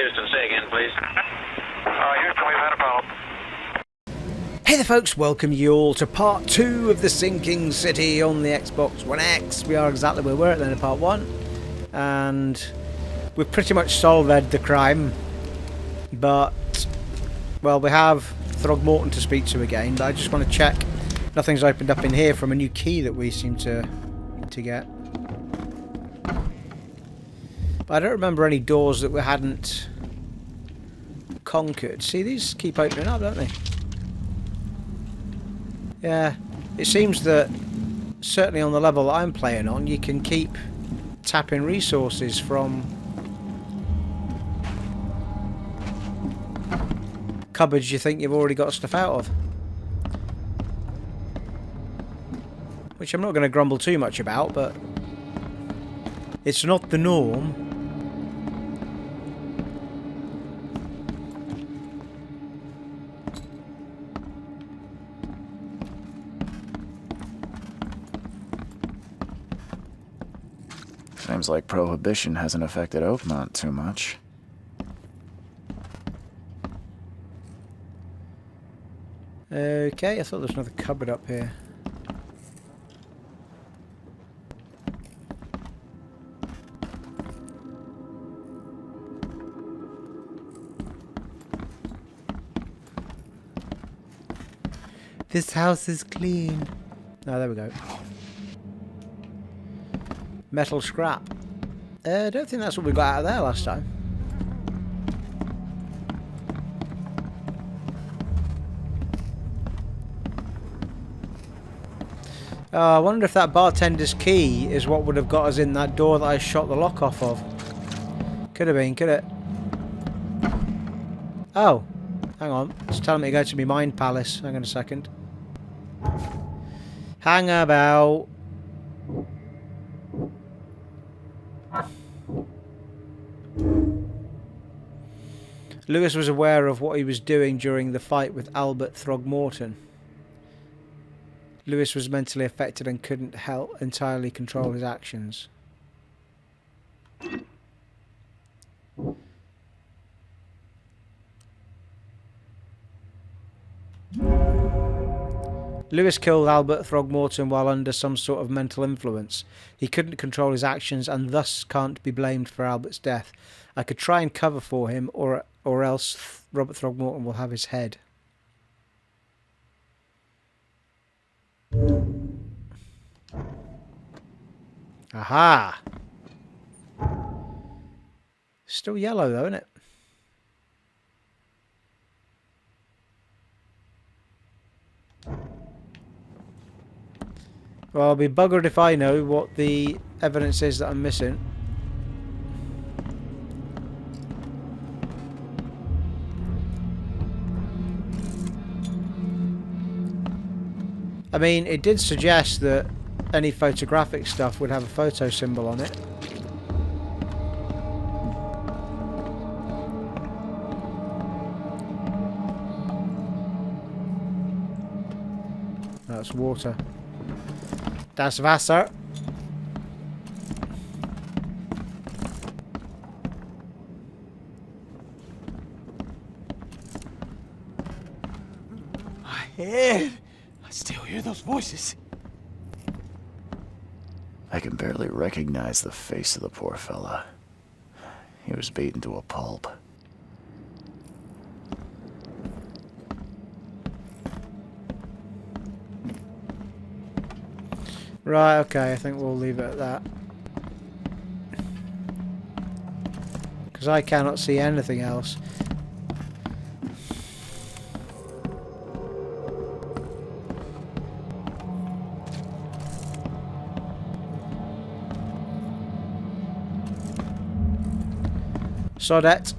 Houston, say again, please. Houston, we've had a problem. Hey there folks, welcome you all to part 2 of The Sinking City on the Xbox One X. We are exactly where we were at the end of part 1. And we've pretty much solved the crime. But, well, we have Throgmorton to speak to again. But I just want to check nothing's opened up in here from a new key that we seem to get. But I don't remember any doors that we hadn't conquered. See, these keep opening up, don't they? Yeah, it seems that certainly on the level that I'm playing on, you can keep tapping resources from cupboards you think you've already got stuff out of. Which I'm not going to grumble too much about, but it's not the norm. Seems like Prohibition hasn't affected Oakmont too much. Okay, I thought there was another cupboard up here. This house is clean. Oh, there we go. Metal scrap. I don't think that's what we got out of there last time. I wonder if that bartender's key is what would have got us in that door that I shot the lock off of. Could have been, could it? Oh, hang on. It's telling me to go to my mind palace. Hang on a second. Hang about. Lewis was aware of what he was doing during the fight with Albert Throgmorton. Lewis was mentally affected and couldn't help entirely control his actions. Lewis killed Albert Throgmorton while under some sort of mental influence. He couldn't control his actions and thus can't be blamed for Albert's death. I could try and cover for him, or else Robert Throgmorton will have his head. Aha! Still yellow though, isn't it? Well, I'll be buggered if I know what the evidence is that I'm missing. I mean, it did suggest that any photographic stuff would have a photo symbol on it. That's water. Das Wasser. My head! I still hear those voices. I can barely recognize the face of the poor fella. He was beaten to a pulp. Right, okay, I think we'll leave it at that. Because I cannot see anything else. Sodette.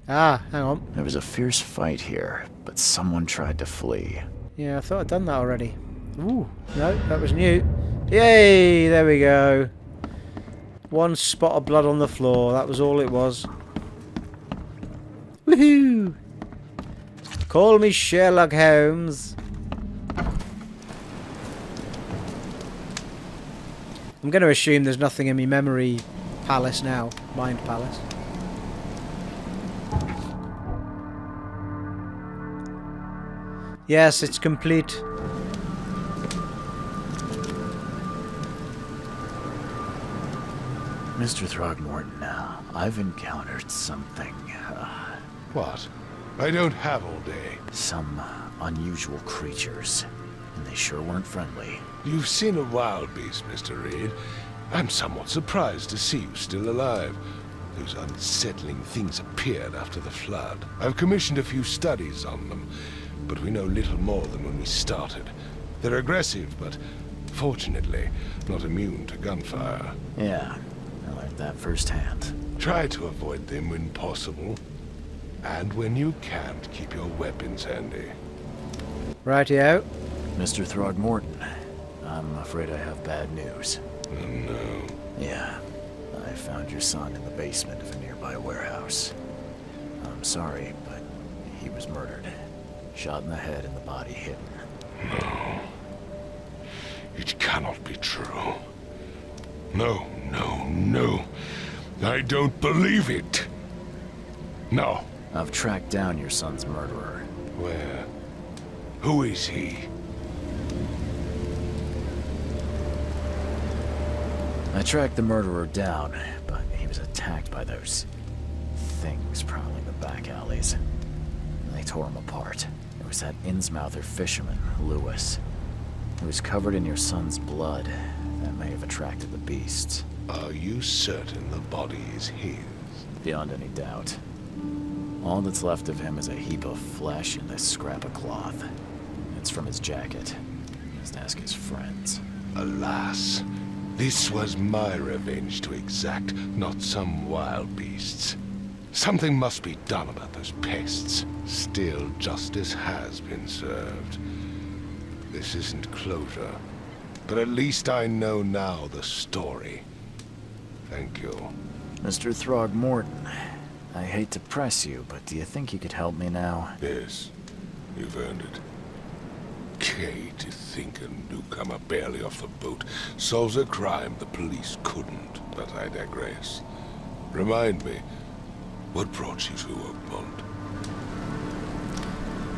Ah, hang on. There was a fierce fight here, but someone tried to flee. Yeah, I thought I'd done that already. Ooh, no, that was new. Yay, there we go. One spot of blood on the floor, that was all it was. Woohoo! Call me Sherlock Holmes. I'm going to assume there's nothing in my memory palace now. Mind palace. Yes, it's complete. Mr. Throgmorton, I've encountered something. What? I don't have all day. Some unusual creatures. And they sure weren't friendly. You've seen a wild beast, Mr. Reed. I'm somewhat surprised to see you still alive. Those unsettling things appeared after the flood. I've commissioned a few studies on them, but we know little more than when we started. They're aggressive, but fortunately not immune to gunfire. Yeah, I learned that firsthand. Try to avoid them when possible. And when you can't, keep your weapons handy. Rightio. Mr. Throgmorton, I'm afraid I have bad news. Oh, no. Yeah, I found your son in the basement of a nearby warehouse. I'm sorry, but he was murdered. Shot in the head and the body hidden. No. It cannot be true. No, no, no. I don't believe it. No. I've tracked down your son's murderer. Where? Who is he? I tracked the murderer down, but he was attacked by those things prowling the back alleys. They tore him apart. There was that Innsmouther fisherman, Lewis. He was covered in your son's blood. That may have attracted the beasts. Are you certain the body is his? Beyond any doubt. All that's left of him is a heap of flesh and this scrap of cloth. It's from his jacket. Just ask his friends. Alas, this was my revenge to exact, not some wild beast's. Something must be done about those pests. Still, justice has been served. This isn't closure, but at least I know now the story. Thank you. Mr. Throgmorton, I hate to press you, but do you think you could help me now? Yes, you've earned it. Kay, to think a newcomer barely off the boat solves a crime the police couldn't, but I digress. Remind me, what brought you to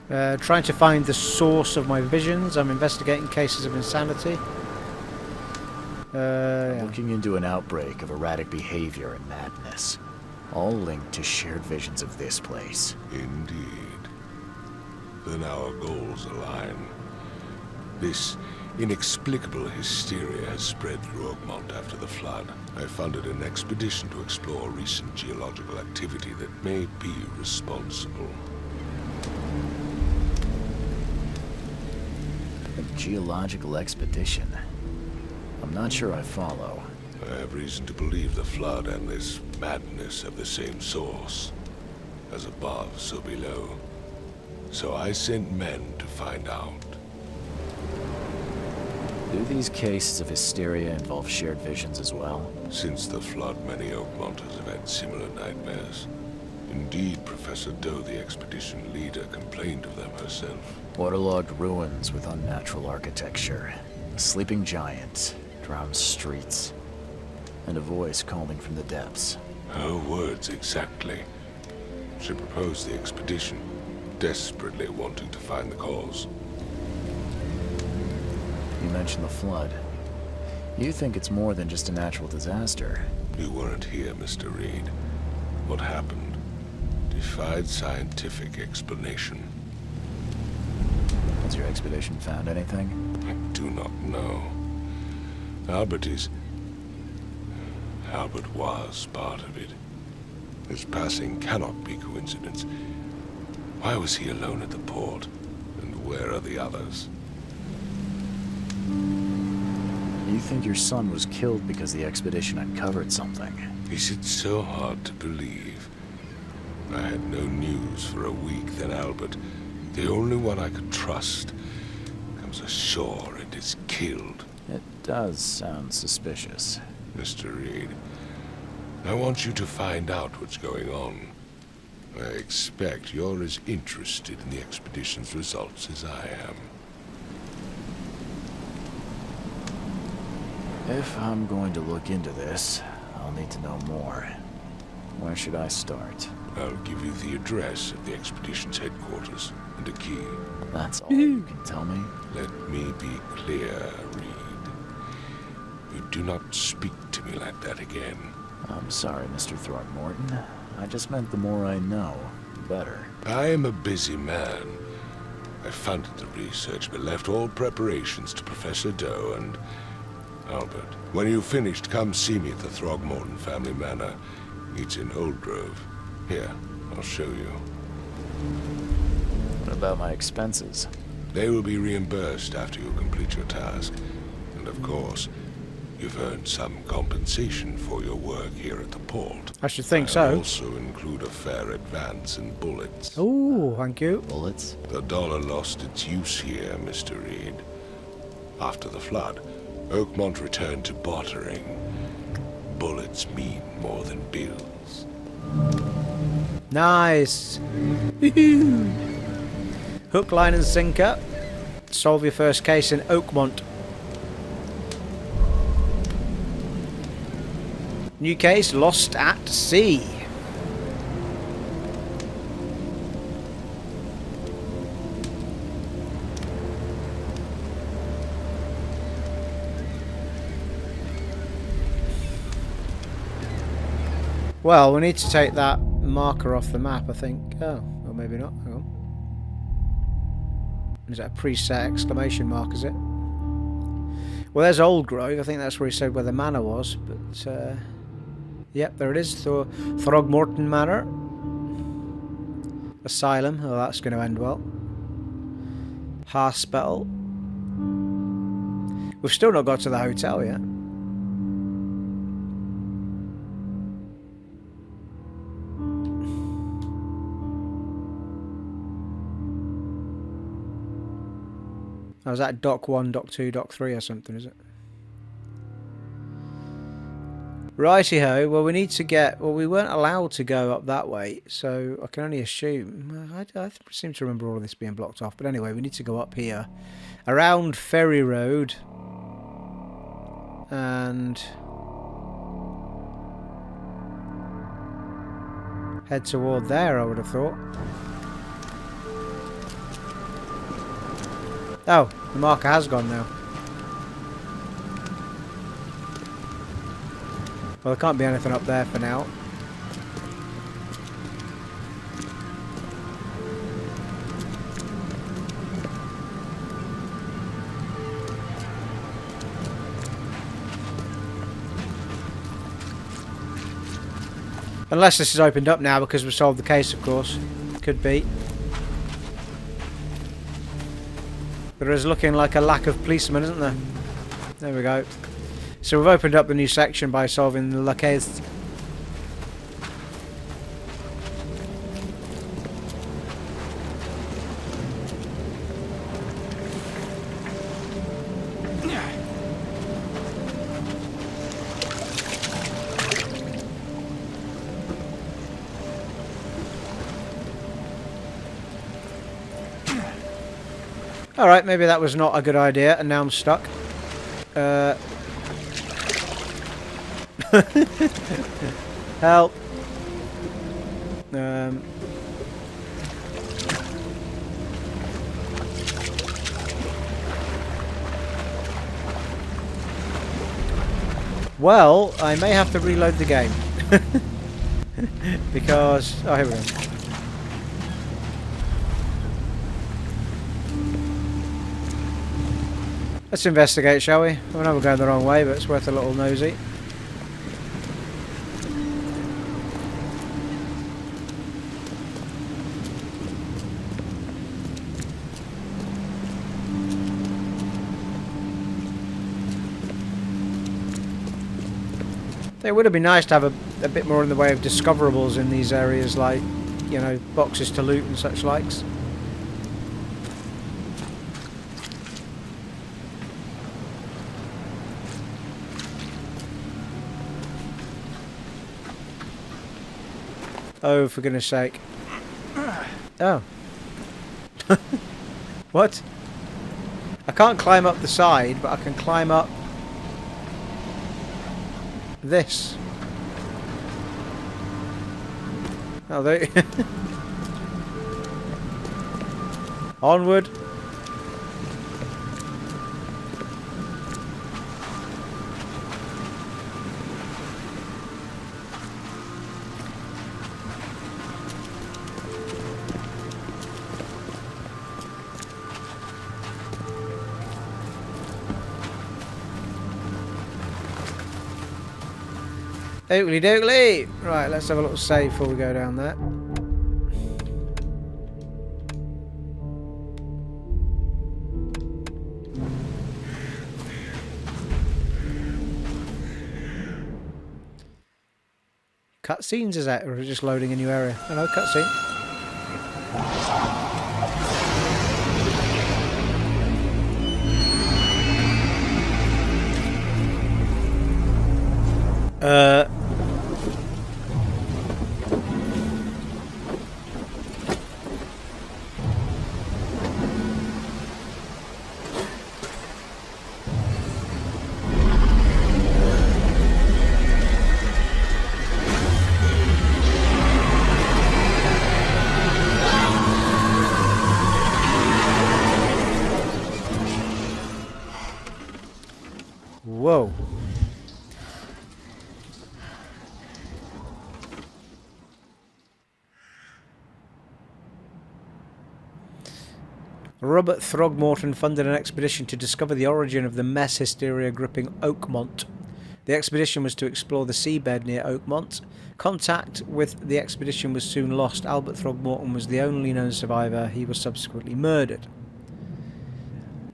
Oakmont? Trying to find the source of my visions. I'm investigating cases of insanity. Yeah. Looking into an outbreak of erratic behavior and madness. All linked to shared visions of this place. Indeed. Then our goals align. This inexplicable hysteria has spread through Oakmont after the flood. I funded an expedition to explore recent geological activity that may be responsible. A geological expedition? I'm not sure I follow. I have reason to believe the flood and this madness have the same source. As above, so below. So I sent men to find out. Do these cases of hysteria involve shared visions as well? Since the flood, many Oakmonters have had similar nightmares. Indeed, Professor Doe, the expedition leader, complained of them herself. Waterlogged ruins with unnatural architecture. A sleeping giant, drowned streets, and a voice calling from the depths. Her words exactly. She proposed the expedition, desperately wanting to find the cause. You mentioned the flood. You think it's more than just a natural disaster? You weren't here, Mr. Reed. What happened defied scientific explanation. Has your expedition found anything? I do not know. Albert was part of it. His passing cannot be coincidence. Why was he alone at the port? And where are the others? You think your son was killed because the expedition uncovered something? Is it so hard to believe? I had no news for a week, then Albert, the only one I could trust, comes ashore and is killed. It does sound suspicious. Mr. Reed, I want you to find out what's going on. I expect you're as interested in the expedition's results as I am. If I'm going to look into this, I'll need to know more. Where should I start? I'll give you the address of the expedition's headquarters and a key. That's all you can tell me? Let me be clear, Reed. You do not speak to me like that again. I'm sorry, Mr. Throgmorton. I just meant the more I know, the better. I am a busy man. I funded the research, but left all preparations to Professor Doe and Albert. When you've finished, come see me at the Throgmorton family manor. It's in Old Grove. Here, I'll show you. What about my expenses? They will be reimbursed after you complete your task. And of course, you've earned some compensation for your work here at the port. I should think I'll so. also include a fair advance in bullets. Oh, thank you. Bullets? The dollar lost its use here, Mr. Reed. After the flood, Oakmont returned to bartering. Bullets mean more than bills. Nice. Hook, line and sinker. Solve your first case in Oakmont. New case, lost at sea. Well, we need to take that marker off the map, I think. Oh, or maybe not. Hang on. Is that a preset exclamation mark, is it? Well, there's Old Grove. I think that's where he said where the manor was. But, yep, there it is. Throgmorton Manor. Asylum. Oh, that's going to end well. Hospital. We've still not got to the hotel yet. Oh, is that Dock 1, Dock 2, Dock 3 or something, is it? Righty-ho, well we need to get... Well, we weren't allowed to go up that way, so I can only assume... I seem to remember all of this being blocked off, but anyway, we need to go up here. Around Ferry Road. And... head toward there, I would have thought. Oh, the marker has gone now. Well, there can't be anything up there for now. Unless this is opened up now because we've solved the case, of course. Could be. There is looking like a lack of policemen, isn't there? There we go. So we've opened up the new section by solving the case. Alright, maybe that was not a good idea, and now I'm stuck. Help. Well, I may have to reload the game. Because... oh, here we go. Let's investigate, shall we? I know we're going the wrong way, but it's worth a little nosy. It would have been nice to have a bit more in the way of discoverables in these areas, like, you know, boxes to loot and such likes. Oh, for goodness sake. Oh. What? I can't climb up the side, but I can climb up this. Oh, there. Onward. Oakley dokley! Right, let's have a little save before we go down there. Cutscenes is that, or is it just loading a new area? Hello, cutscene. Whoa. Robert Throgmorton funded an expedition to discover the origin of the mess hysteria gripping Oakmont. The expedition was to explore the seabed near Oakmont. Contact with the expedition was soon lost. Albert Throgmorton was the only known survivor. He was subsequently murdered.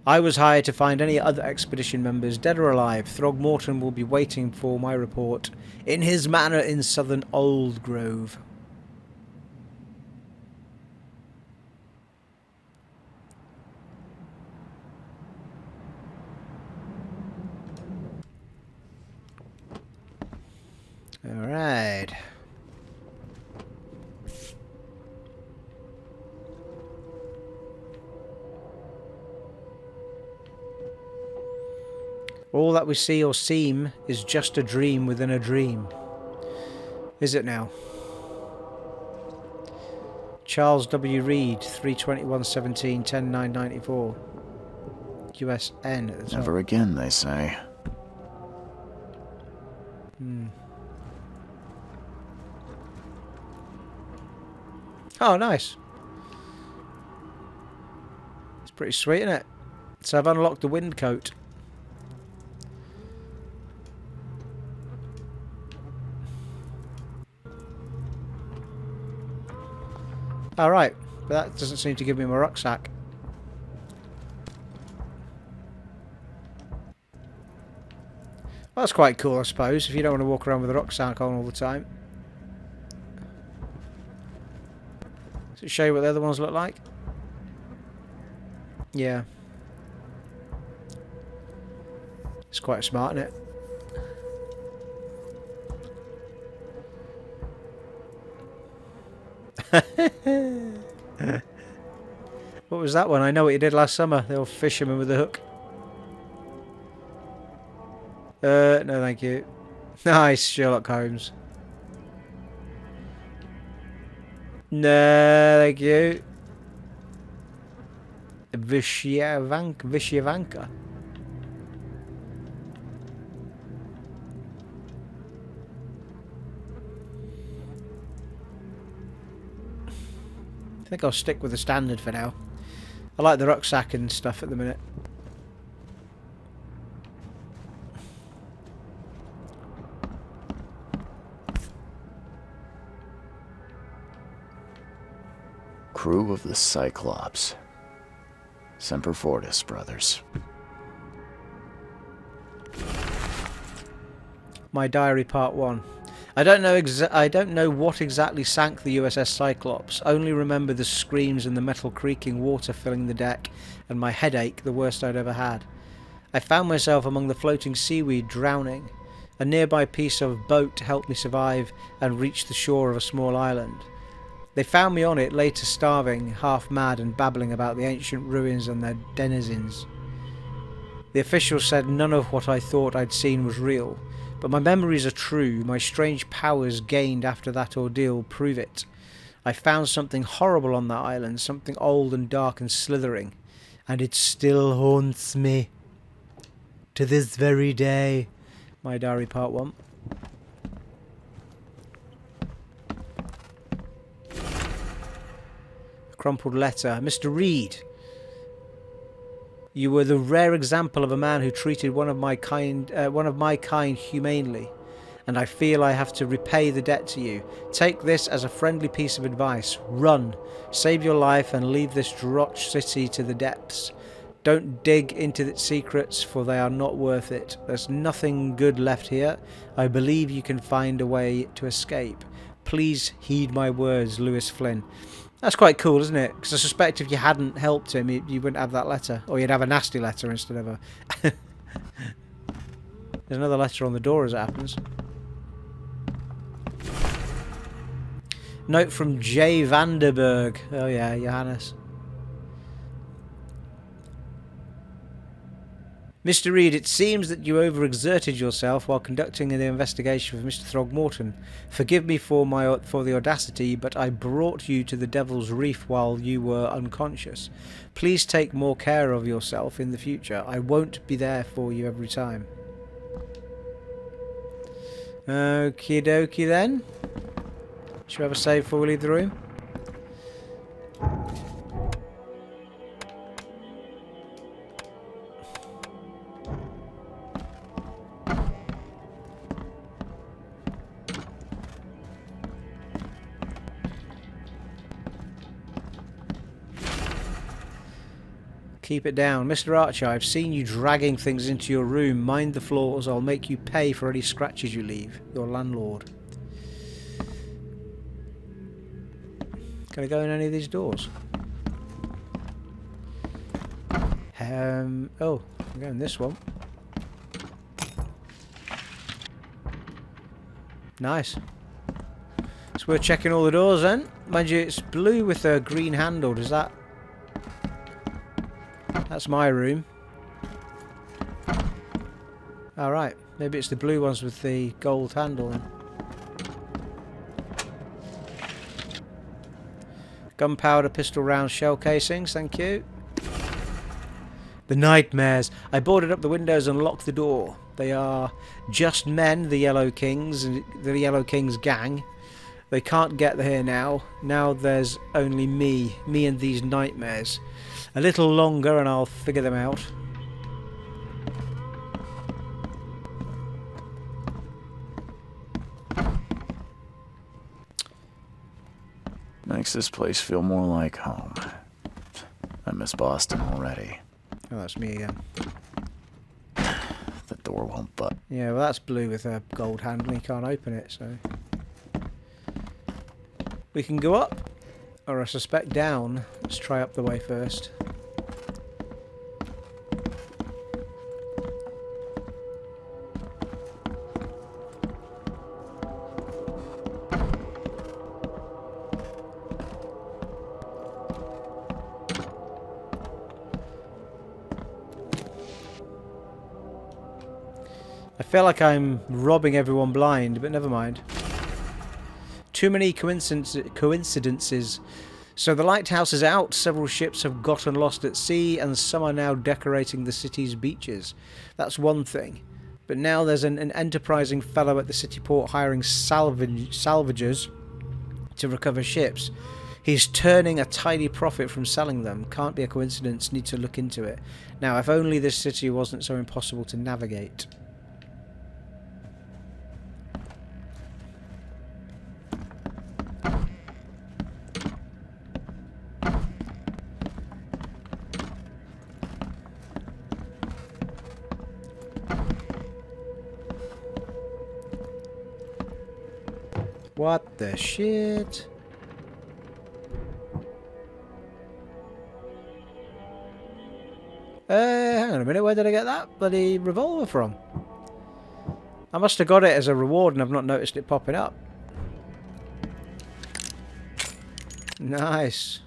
I was hired to find any other expedition members, dead or alive. Throgmorton will be waiting for my report in his manor in southern Old Grove. Alright. All that we see or seem is just a dream within a dream. Is it now? Charles W. Reed, 32117, 10994. USN at the top. Never again, they say. Oh, nice. It's pretty sweet, isn't it? So I've unlocked the wind coat. Alright, but that doesn't seem to give me my rucksack. Well, that's quite cool, I suppose, if you don't want to walk around with a rucksack on all the time. Does it show you what the other ones look like? Yeah. It's quite smart, isn't it? What was that one? I know what you did last summer. The old fisherman with the hook. No thank you. Nice, Sherlock Holmes. No, thank you. Vishyavanka. I think I'll stick with the standard for now. I like the rucksack and stuff at the minute. Crew of the Cyclops. Semper Fortis, brothers. My diary, part 1. I don't know what exactly sank the USS Cyclops. Only remember the screams and the metal creaking water filling the deck, and my headache, the worst I'd ever had. I found myself among the floating seaweed, drowning. A nearby piece of boat helped me survive and reach the shore of a small island. They found me on it, later starving, half mad and babbling about the ancient ruins and their denizens. The officials said none of what I thought I'd seen was real, But my memories are true. My strange powers gained after that ordeal prove it. I found something horrible on that island, something old and dark and slithering, and it still haunts me to this very day. My diary, part 1. A crumpled letter. Mr. Reed, you were the rare example of a man who treated one of my kind humanely, and I feel I have to repay the debt to you. Take this as a friendly piece of advice. Run, save your life, and leave this Drotch city to the depths. Don't dig into its secrets, for they are not worth it. There's nothing good left here. I believe you can find a way to escape. Please heed my words, Lewis Flynne. That's quite cool, isn't it? Because I suspect if you hadn't helped him, you wouldn't have that letter. Or you'd have a nasty letter instead of a... There's another letter on the door as it happens. Note from J. Vanderberg. Oh yeah, Johannes. Mr. Reed, it seems that you overexerted yourself while conducting the investigation of Mr. Throgmorton. Forgive me for the audacity, but I brought you to the Devil's Reef while you were unconscious. Please take more care of yourself in the future. I won't be there for you every time. Okie dokie then. Should we have a save before we leave the room? Keep it down. Mr. Archer, I've seen you dragging things into your room. Mind the floors. I'll make you pay for any scratches you leave. Your landlord. Can I go in any of these doors? Oh, I'm going this one. Nice. So we're checking all the doors then. Mind you, it's blue with a green handle. Does that... That's my room. Alright, maybe it's the blue ones with the gold handle then. Gunpowder, pistol rounds, shell casings, thank you. The nightmares. I boarded up the windows and locked the door. They are just men, the Yellow Kings, and the Yellow Kings gang. They can't get here now. Now there's only me and these nightmares. A little longer and I'll figure them out. Makes this place feel more like home. I miss Boston already. Oh, that's me again. The door won't budge. Yeah, well that's blue with a gold handle. You can't open it, so... We can go up, or I suspect down. Let's try up the way first. I feel like I'm robbing everyone blind, but never mind. Too many coincidences. So the lighthouse is out, several ships have gotten lost at sea, and some are now decorating the city's beaches. That's one thing. But now there's an enterprising fellow at the city port hiring salvagers to recover ships. He's turning a tidy profit from selling them. Can't be a coincidence, need to look into it. Now, if only this city wasn't so impossible to navigate. What the shit? Hang on a minute, where did I get that bloody revolver from? I must have got it as a reward and I've not noticed it popping up. Nice.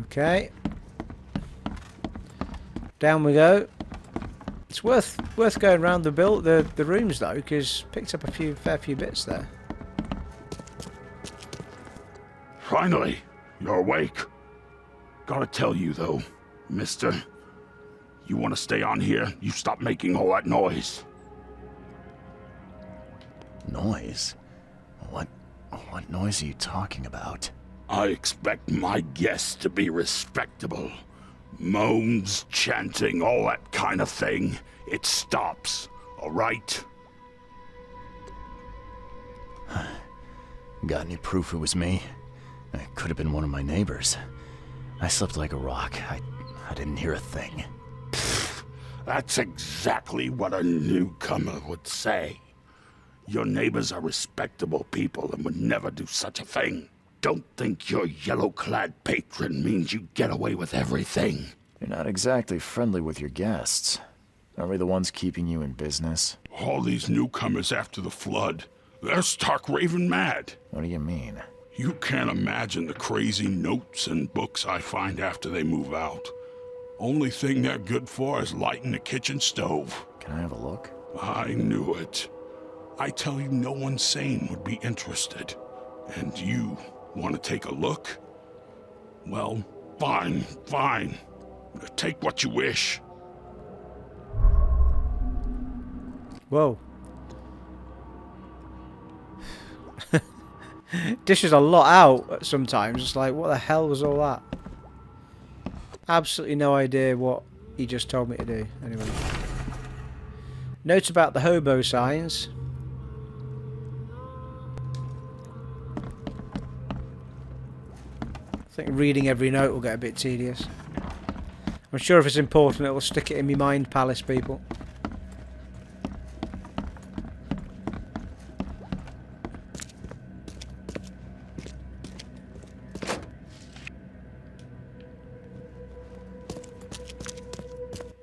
Okay. Down we go. It's worth going around the rooms though, because picked up a fair few bits there. Finally, you're awake. Gotta tell you though, mister, you want to stay on here, you stop making all that noise. Noise? What noise are you talking about? I expect my guests to be respectable. Moans, chanting, all that kind of thing. It stops, all right? Got any proof it was me? It could have been one of my neighbors. I slept like a rock. I didn't hear a thing. That's exactly what a newcomer would say. Your neighbors are respectable people and would never do such a thing. Don't think your yellow-clad patron means you get away with everything. You're not exactly friendly with your guests. Are we the ones keeping you in business? All these newcomers after the flood, they're stark raving mad. What do you mean? You can't imagine the crazy notes and books I find after they move out. Only thing they're good for is lighting the kitchen stove. Can I have a look? I knew it. I tell you, no one sane would be interested. And you want to take a look? Well, fine. Take what you wish. Whoa. Dishes a lot out sometimes. It's like, what the hell was all that? Absolutely no idea what he just told me to do. Anyway. Note about the hobo signs. I think reading every note will get a bit tedious. I'm sure if it's important, it will stick it in my mind palace, people.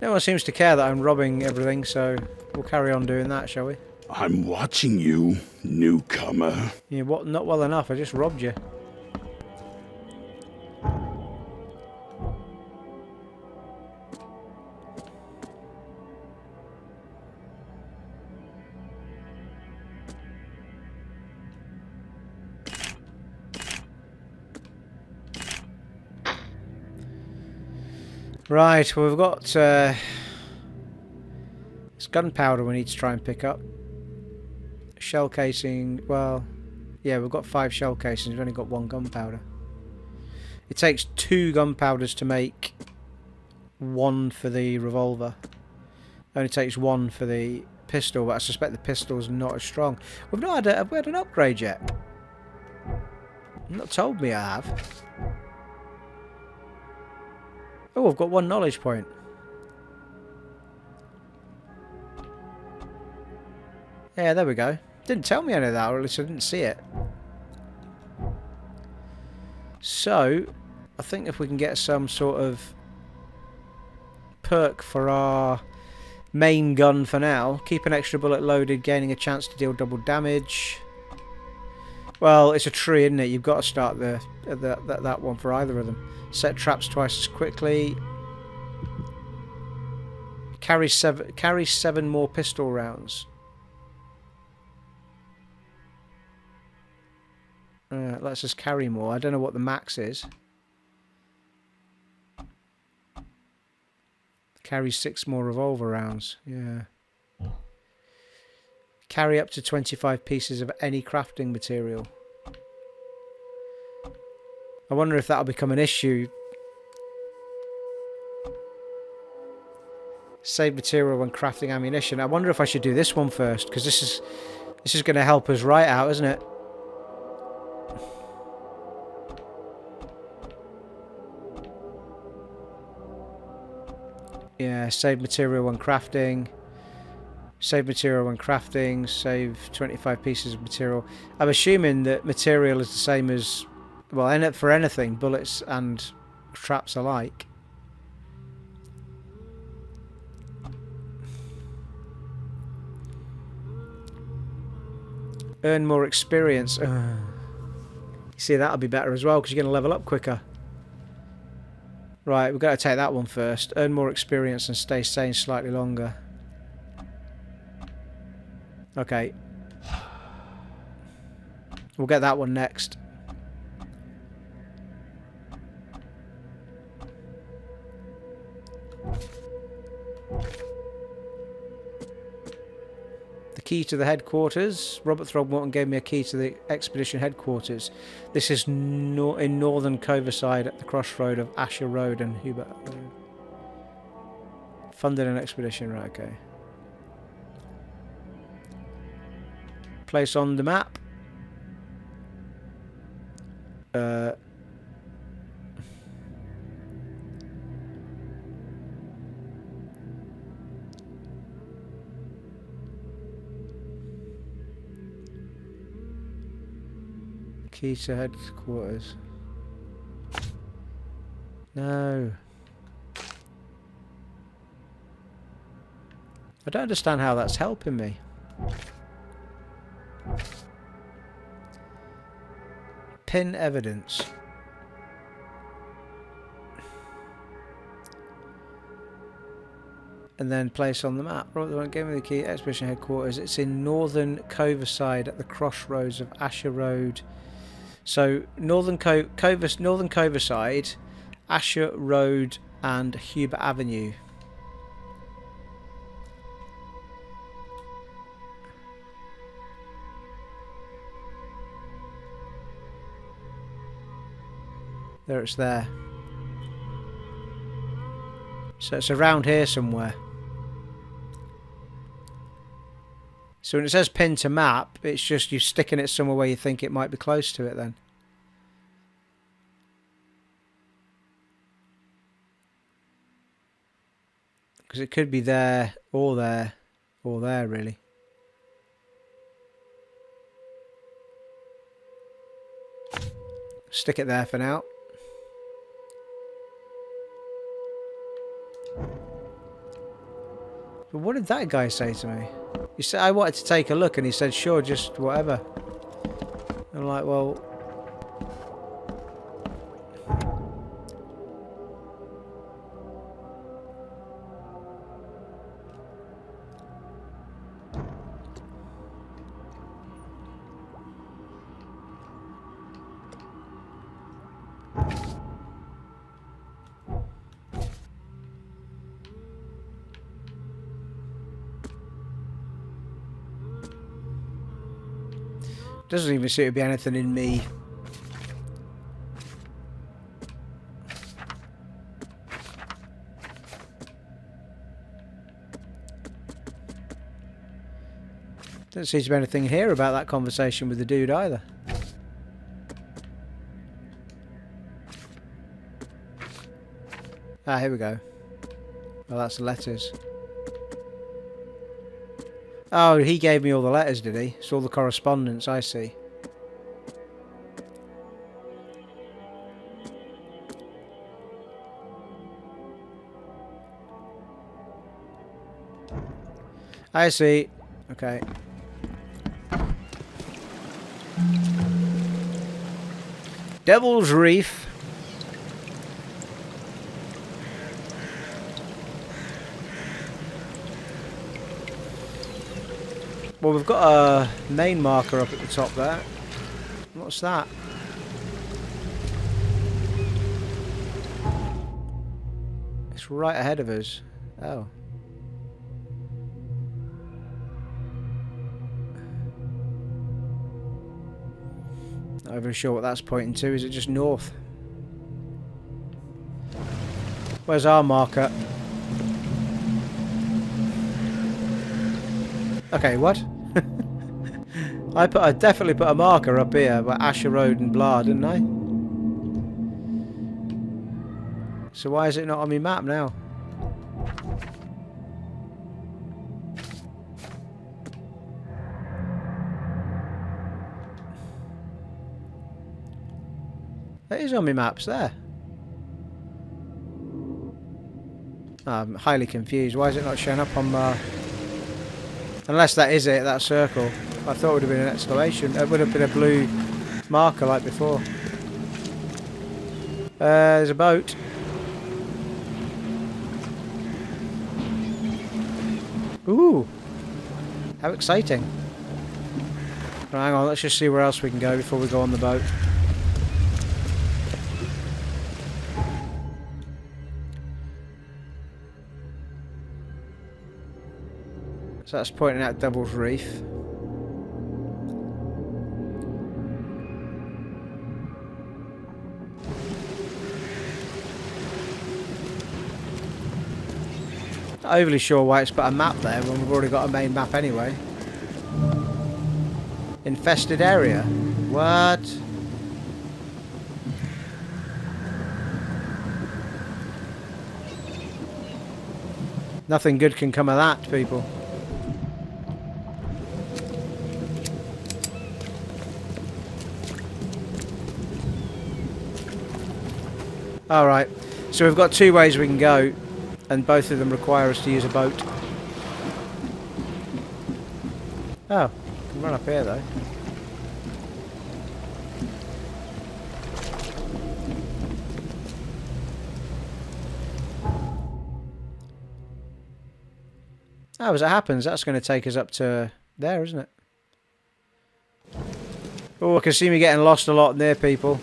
No one seems to care that I'm robbing everything, so we'll carry on doing that, shall we? I'm watching you, newcomer. Yeah, what? Not well enough. I just robbed you. Right, well, we've got it's gunpowder we need to try and pick up. Shell casing, well, yeah, we've got 5 shell casings, we've only got 1 gunpowder. It takes 2 gunpowders to make 1 for the revolver. Only takes 1 for the pistol, but I suspect the pistol's not as strong. We've not had have we had an upgrade yet? You've not told me I have. Oh, I've got 1 knowledge point. Yeah, there we go. Didn't tell me any of that, or at least I didn't see it. So, I think if we can get some sort of perk for our main gun for now. Keep an extra bullet loaded, gaining a chance to deal double damage. Well, it's a tree, isn't it? You've got to start that one for either of them. Set traps twice as quickly. Carry 7 more pistol rounds. Let's just carry more. I don't know what the max is. Carry 6 more revolver rounds. Yeah. Carry up to 25 pieces of any crafting material. I wonder if that'll become an issue. Save material when crafting ammunition. I wonder if I should do this one first, because this is going to help us right out, isn't it? Yeah, save material when crafting. Save material when crafting. Save 25 pieces of material. I'm assuming that material is the same as, well, for anything, bullets and traps alike. Earn more experience. You see, that'll be better as well, because you're going to level up quicker. Right, we've got to take that one first. Earn more experience and stay sane slightly longer. Okay. We'll get that one next. The key to the headquarters. Robert Throgmorton gave me a key to the expedition headquarters. This is in northern Coverside at the crossroad of Asher Road and Hubert Road. Funded an expedition, right, okay. Place on the map. Key to headquarters. No. I don't understand how that's helping me. Pin evidence. And then place on the map. Right, they won't give me the key. Expedition headquarters. It's in northern Coverside at the crossroads of Asher Road. So northern Coverside, Asher Road, and Hubert Avenue. There, it's there. So it's around here somewhere. So when it says pin to map, it's just you sticking it somewhere where you think it might be close to it then. Because it could be there, or there, or there really. Stick it there for now. But what did that guy say to me? He said I wanted to take a look, and he said, "Sure, just whatever." I'm like, well, doesn't even seem to be anything in me. Doesn't seem to be anything here about that conversation with the dude either. Ah, here we go. Well, that's the letters. Oh, he gave me all the letters, did he? It's all the correspondence, I see. I see. Okay. Devil's Reef. Well, we've got a main marker up at the top there. What's that? It's right ahead of us. Oh. Not even sure what that's pointing to. Is it just north? Where's our marker? Okay, what? I definitely put a marker up here by Asher Road and blah, didn't I? So why is it not on my map now? It is on my maps there. I'm highly confused. Why is it not showing up on my... Unless that is it, that circle. I thought it would have been an exclamation. It would have been a blue marker like before. There's a boat. Ooh. How exciting. Right, hang on, let's just see where else we can go before we go on the boat. So that's pointing out Devil's Reef. Not overly sure why it's put a map there when we've already got a main map anyway. Infested area? What? Nothing good can come of that, people. Alright, so we've got two ways we can go, and both of them require us to use a boat. Oh, we can run up here though. Oh, as it happens, that's going to take us up to there, isn't it? Oh, I can see me getting lost a lot near people.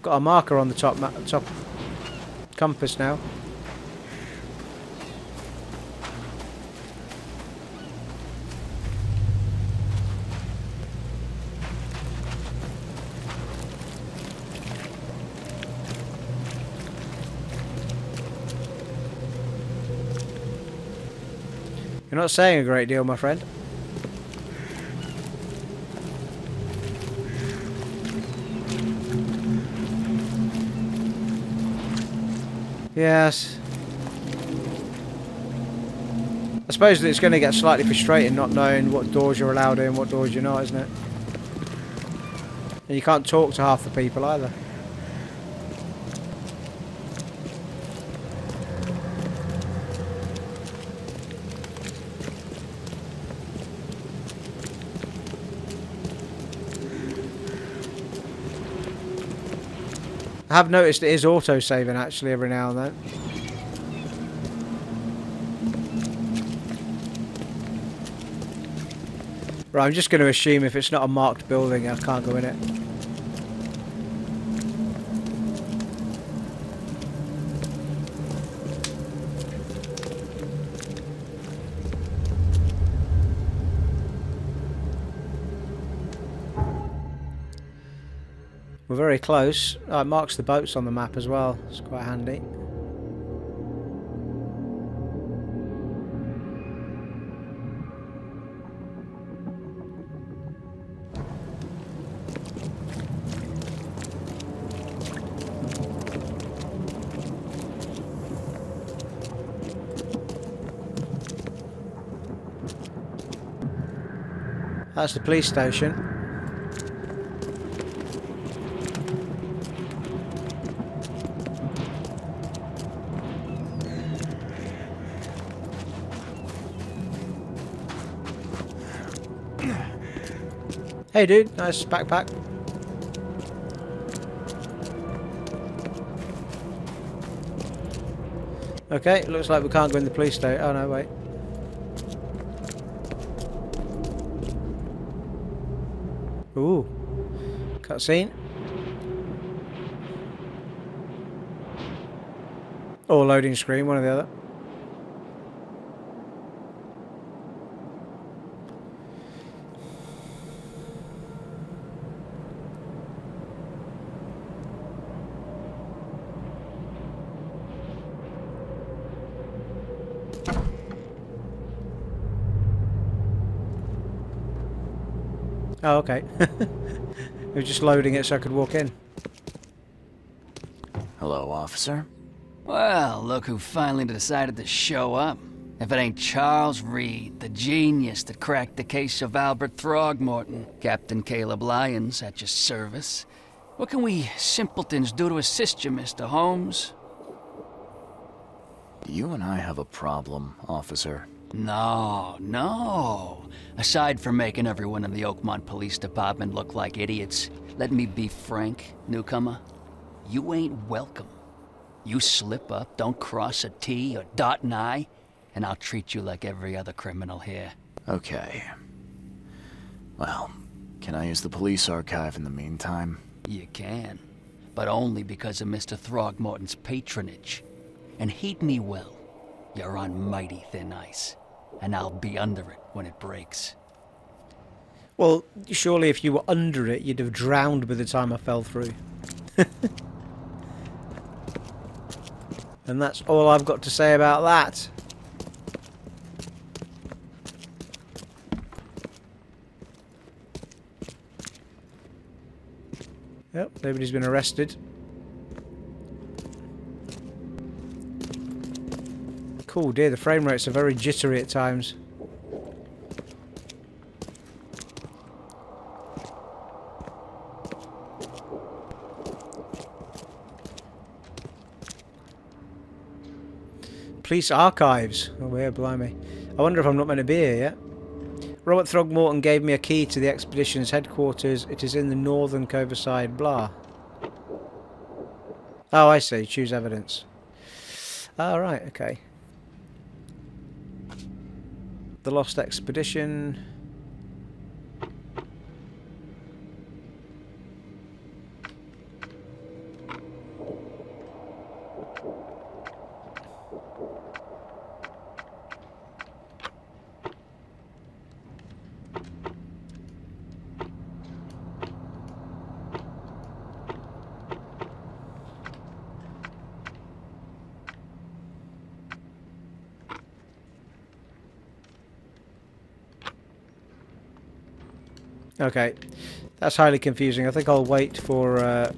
Got a marker on the top compass now. You're not saying a great deal, my friend. Yes. I suppose that it's going to get slightly frustrating not knowing what doors you're allowed in, what doors you're not, isn't it? And you can't talk to half the people either. I have noticed it is auto-saving actually every now and then. Right, I'm just going to assume if it's not a marked building I can't go in it. We're very close. Oh, it marks the boats on the map as well. It's quite handy. That's the police station. Hey dude, nice backpack. Okay, looks like we can't go in the police station. Oh no, wait. Ooh. Cutscene. Or loading screen, one or the other. Oh, okay. It was just loading it so I could walk in. Hello, officer. Well, look who finally decided to show up. If it ain't Charles Reed, the genius that cracked the case of Albert Throgmorton. Captain Caleb Lyons at your service. What can we simpletons do to assist you, Mr. Holmes? You and I have a problem, officer. No. Aside from making everyone in the Oakmont Police Department look like idiots, let me be frank, newcomer. You ain't welcome. You slip up, don't cross a T or dot an I, and I'll treat you like every other criminal here. Okay. Well, can I use the police archive in the meantime? You can, but only because of Mr. Throgmorton's patronage. And heed me well, you're on mighty thin ice, and I'll be under it when it breaks. Well, surely if you were under it, you'd have drowned by the time I fell through. And that's all I've got to say about that. Yep, nobody's been arrested. Cool, dear, the frame rates are very jittery at times. Police archives. Oh, yeah, blimey. I wonder if I'm not meant to be here yet. Robert Throgmorton gave me a key to the expedition's headquarters. It is in the northern Coverside, blah. Oh, I see. Choose evidence. Oh, right, okay. The Lost Expedition. Okay, that's highly confusing. I think I'll wait for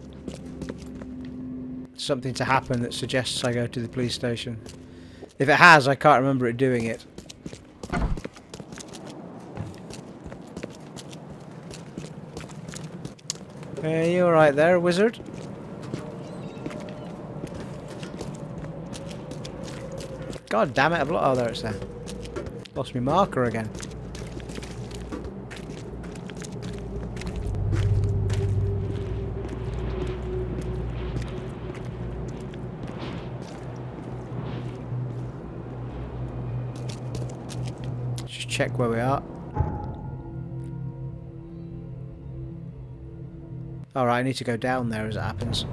something to happen that suggests I go to the police station. If it has, I can't remember it doing it. Are you alright there, wizard? God damn it, I've lost... Oh, there it's there. Lost my marker again. Check where we are. Alright, I need to go down there as it happens.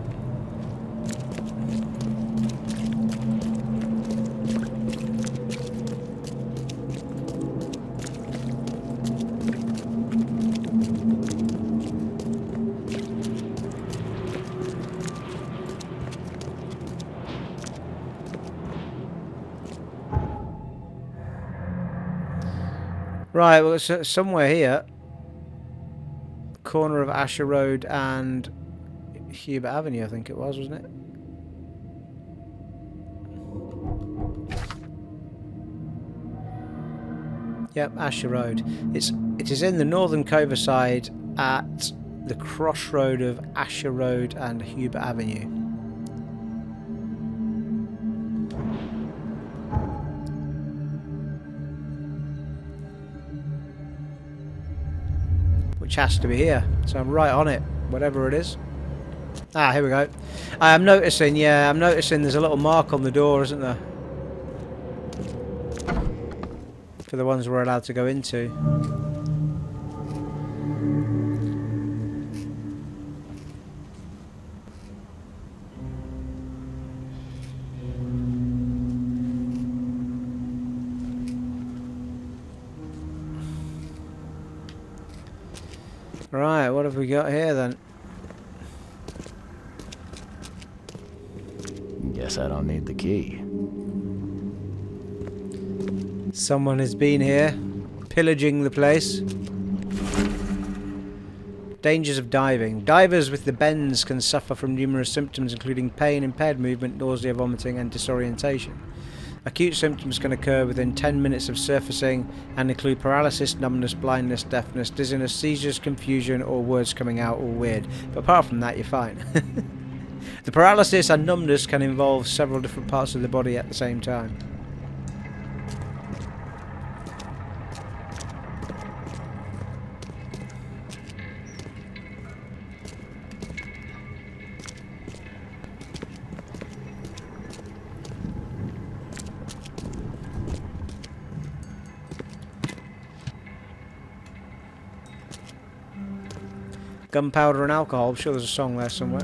Right, well, it's somewhere here. Corner of Asher Road and Hubert Avenue, I think it was, wasn't it? Yep, Asher Road. It is in the northern Coverside at the crossroad of Asher Road and Hubert Avenue. Which has to be here, so I'm right on it, whatever it is. Ah, here we go. I'm noticing there's a little mark on the door, isn't there? For the ones we're allowed to go into. Right, what have we got here then? Guess I don't need the key. Someone has been here, pillaging the place. Dangers of diving. Divers with the bends can suffer from numerous symptoms including pain, impaired movement, nausea, vomiting and disorientation. Acute symptoms can occur within 10 minutes of surfacing and include paralysis, numbness, blindness, deafness, dizziness, seizures, confusion, or words coming out all weird. But apart from that, you're fine. The paralysis and numbness can involve several different parts of the body at the same time. Gunpowder and alcohol. I'm sure there's a song there somewhere.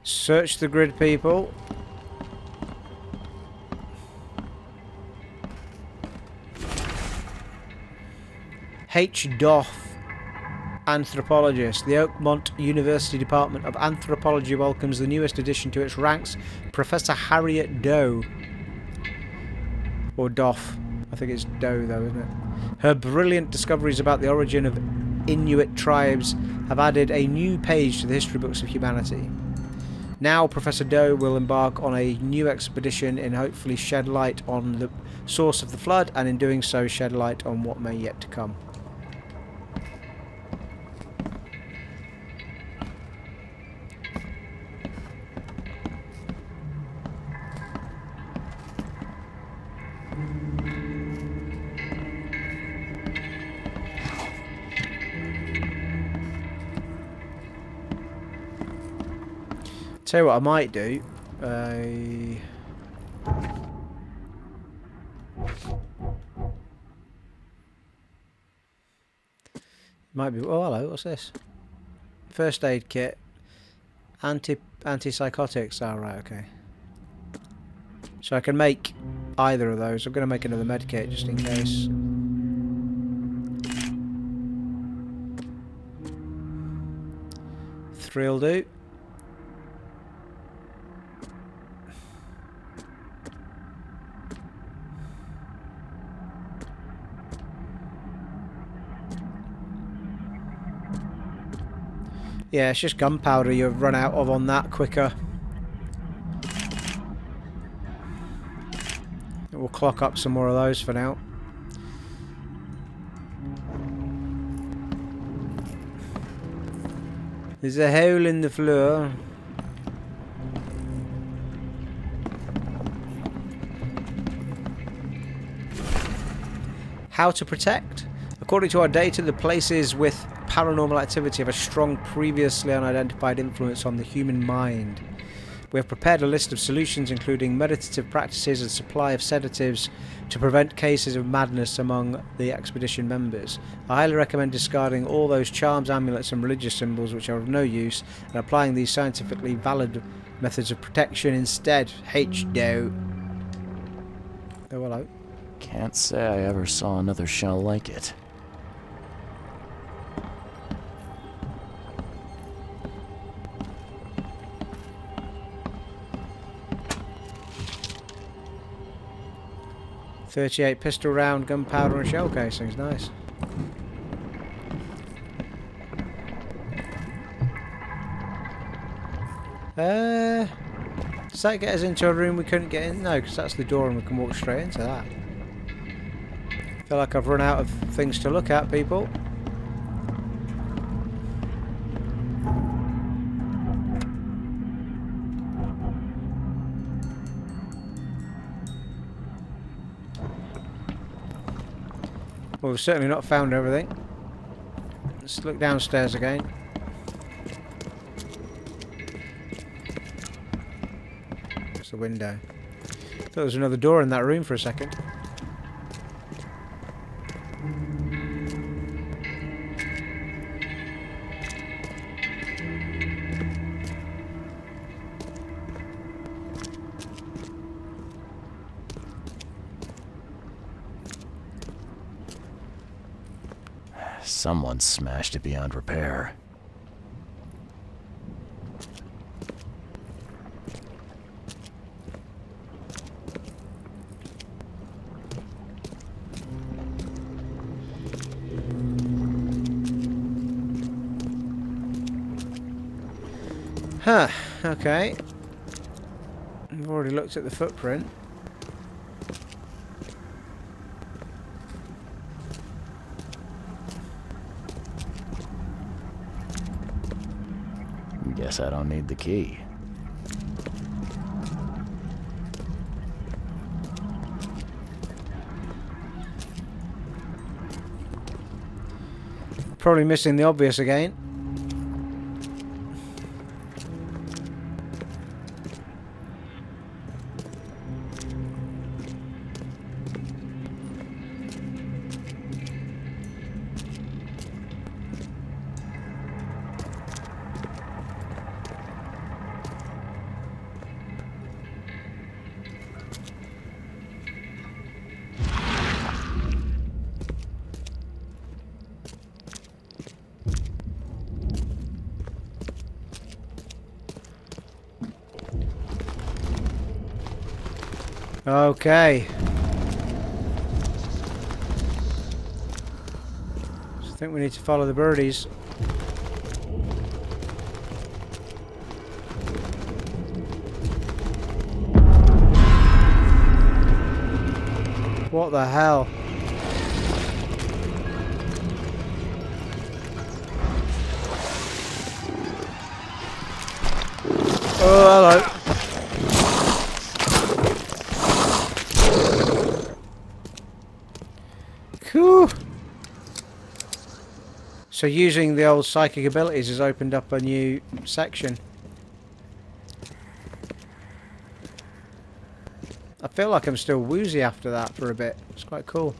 Search the grid, people. H. Doff, anthropologist. The Oakmont University Department of Anthropology welcomes the newest addition to its ranks, Professor Harriet Doe. Or Doff. I think it's Doe, though, isn't it? Her brilliant discoveries about the origin of Inuit tribes have added a new page to the history books of humanity. Now, Professor Doe will embark on a new expedition and hopefully shed light on the source of the flood, and in doing so, shed light on what may yet to come. Tell you what I might do. Might be. Oh, hello. What's this? First aid kit. Antipsychotics. Oh, right. Okay. So I can make either of those. I'm going to make another med kit just in case. Thrill do. Yeah, it's just gunpowder you run out of on that quicker. We'll clock up some more of those for now. There's a hole in the floor. How to protect? According to our data, the places with paranormal activity have a strong, previously unidentified influence on the human mind. We have prepared a list of solutions including meditative practices and supply of sedatives to prevent cases of madness among the expedition members. I highly recommend discarding all those charms, amulets and religious symbols which are of no use and applying these scientifically valid methods of protection instead. H-Doe. Oh, hello. Can't say I ever saw another shell like it. .38 pistol round, gunpowder and shell casings, nice. Does that get us into a room we couldn't get in? No, because that's the door and we can walk straight into that. I feel like I've run out of things to look at, people. Well, we've certainly not found everything. Let's look downstairs again. It's the window. Thought there was another door in that room for a second. Someone smashed it beyond repair. Huh, okay. I've already looked at the footprint. Guess I don't need the key. Probably missing the obvious again. Okay. So I think we need to follow the birdies. What the hell? Oh, hello. Cool. So using the old psychic abilities has opened up a new section. I feel like I'm still woozy after that for a bit. It's quite cool.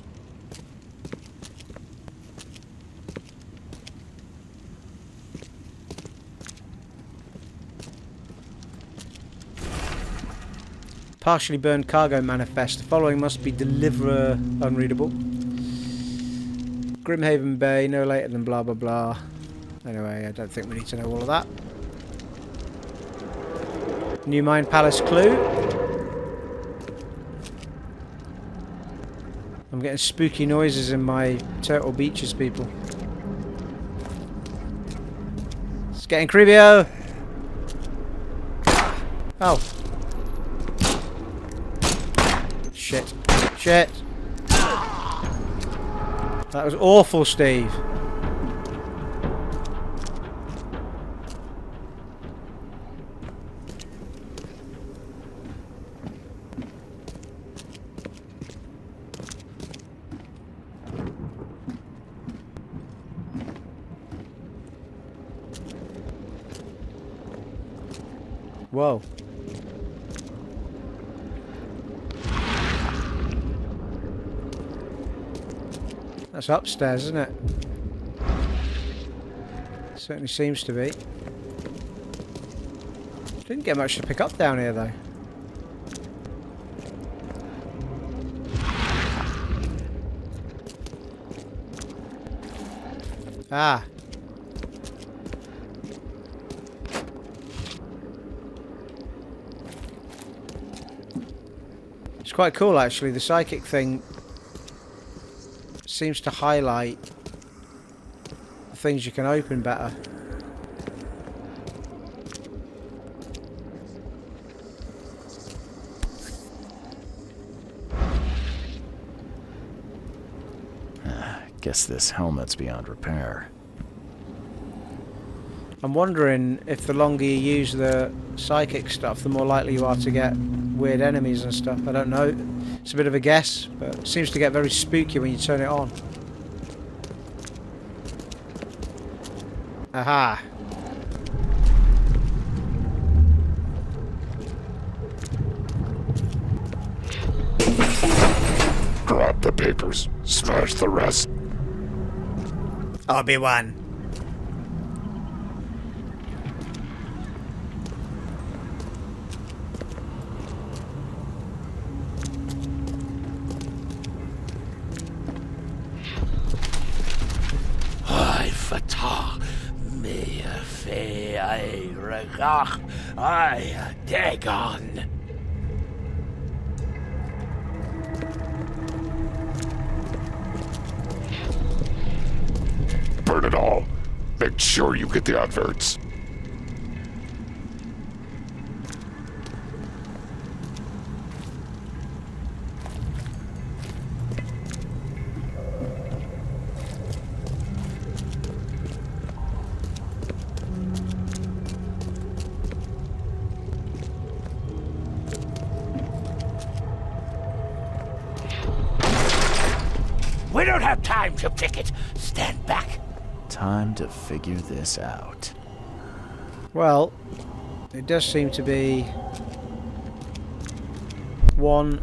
Partially burned cargo manifest. The following must be deliverer unreadable. Grimhaven Bay, no later than blah blah blah. Anyway, I don't think we need to know all of that. New Mine Palace clue. I'm getting spooky noises in my Turtle Beaches, people. It's getting creepy-o! Oh. Shit. Shit. That was awful, Steve. Whoa. That's upstairs, isn't it? Certainly seems to be. Didn't get much to pick up down here, though. Ah. It's quite cool, actually. The psychic thing seems to highlight the things you can open better. Guess this helmet's beyond repair. I'm wondering if the longer you use the psychic stuff, the more likely you are to get weird enemies and stuff. I don't know. It's a bit of a guess, but it seems to get very spooky when you turn it on. Aha. Grab the papers, smash the rest. Obi-Wan. Dagon. Burn it all. Make sure you get the adverts. We don't have time to pick it. Stand back. Time to figure this out. Well, it does seem to be one.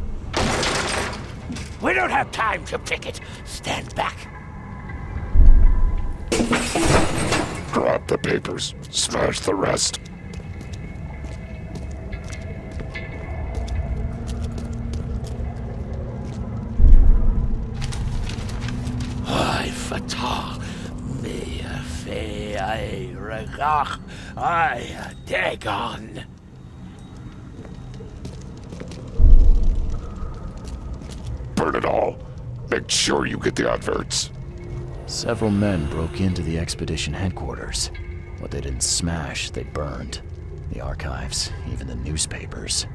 We don't have time to pick it. Stand back. Grab the papers. Smash the rest. Dagon. it all. Make sure you get the adverts. Several men broke into the expedition headquarters. What they didn't smash, they burned. The archives, even the newspapers.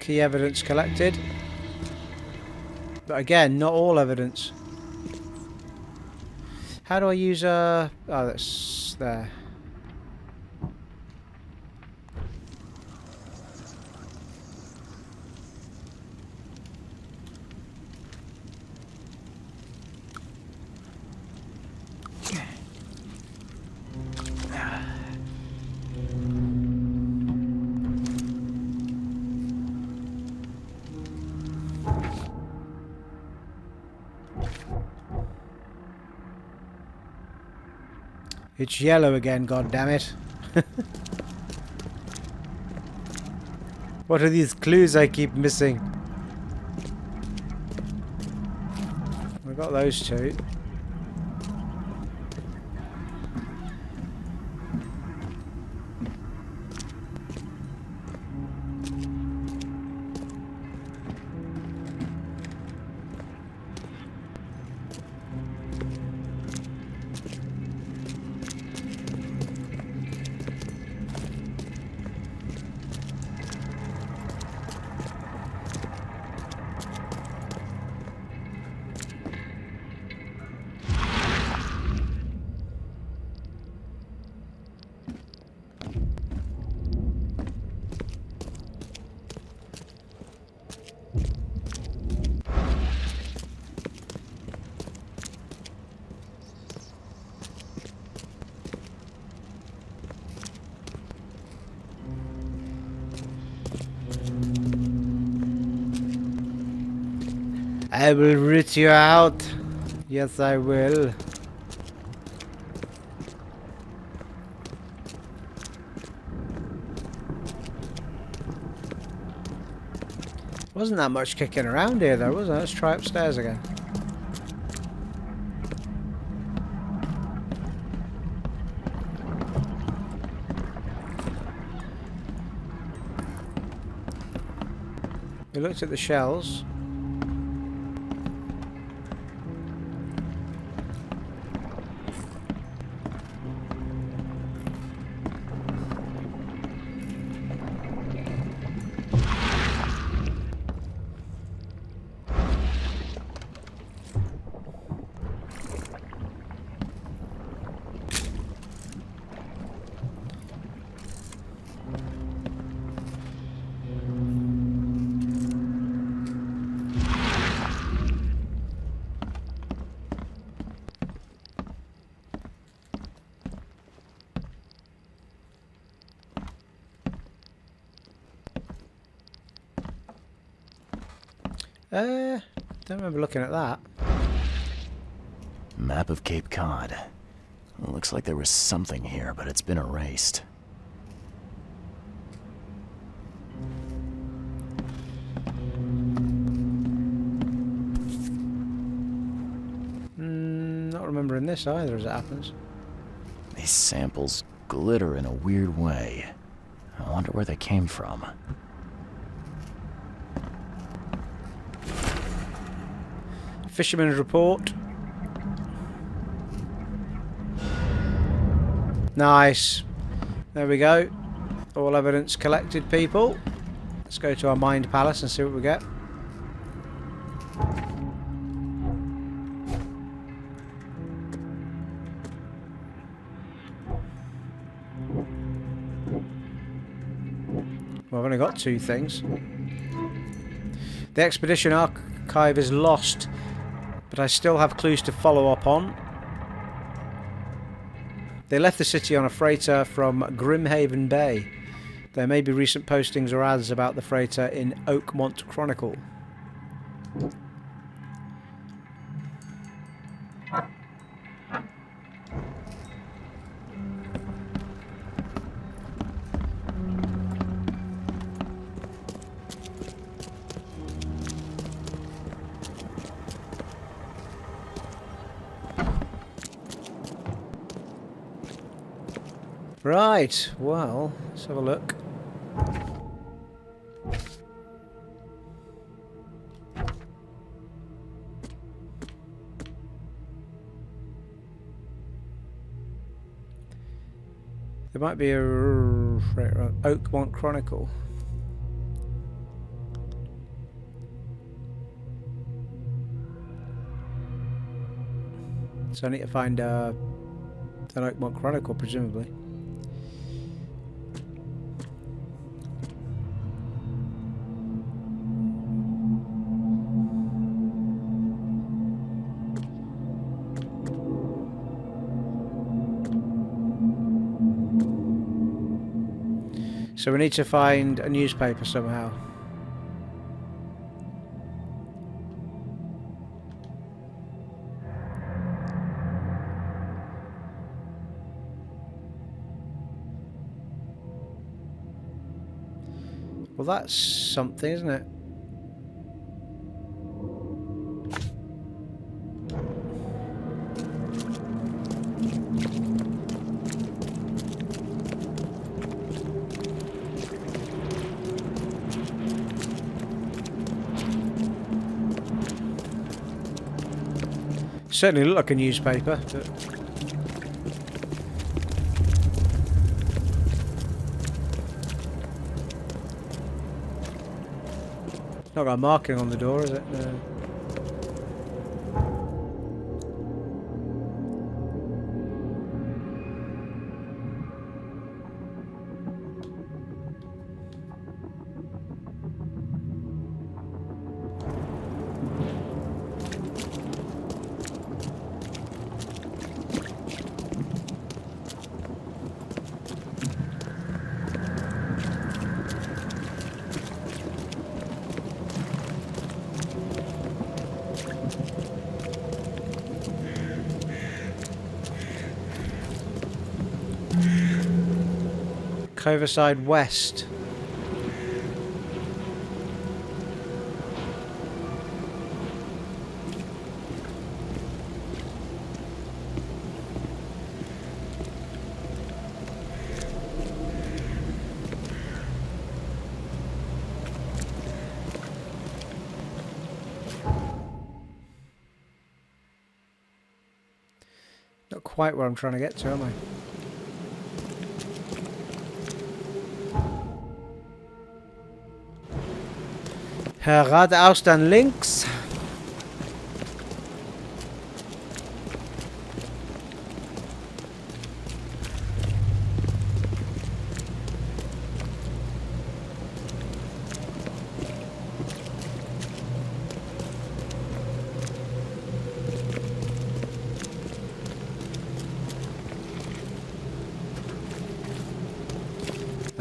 Key evidence collected. But again, not all evidence. How do I use oh, that's there. It's yellow again, god damn it. What are these clues I keep missing? I got those two. I will root you out. Yes, I will. Wasn't that much kicking around here though, was there? Let's try upstairs again. We looked at the shells. Don't remember looking at that. Map of Cape Cod. Well, looks like there was something here, but it's been erased. Not remembering this either, as it happens. These samples glitter in a weird way. I wonder where they came from. Fisherman's report. Nice. There we go. All evidence collected, people. Let's go to our Mind Palace and see what we get. Well, I've only got two things. The expedition archive is lost, but I still have clues to follow up on. They left the city on a freighter from Grimhaven Bay. There may be recent postings or ads about the freighter in Oakmont Chronicle. Right, well, let's have a look. There might be a Oakmont Chronicle. So I need to find an Oakmont Chronicle, presumably. So we need to find a newspaper somehow. Well, that's something, isn't it? Certainly look like a newspaper, but it's not got a marking on the door, is it? No. Coverside West. Not quite where I'm trying to get to, am I? Geradeaus dann links.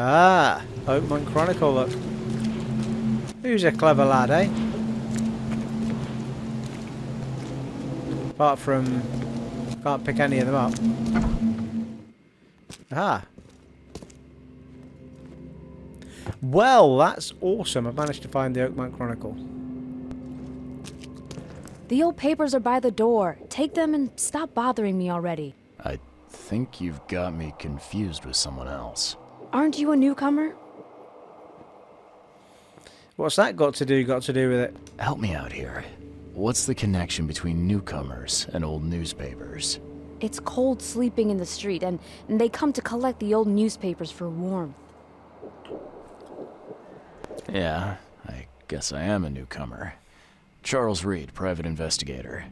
Ah, Oakmont Chronicle, look. Who's a clever lad, eh? Apart from... can't pick any of them up. Ah. Well, that's awesome. I've managed to find the Oakmont Chronicle. The old papers are by the door. Take them and stop bothering me already. I think you've got me confused with someone else. Aren't you a newcomer? What's that got to do with it? Help me out here. What's the connection between newcomers and old newspapers? It's cold sleeping in the street, and they come to collect the old newspapers for warmth. Yeah, I guess I am a newcomer. Charles Reed, private investigator.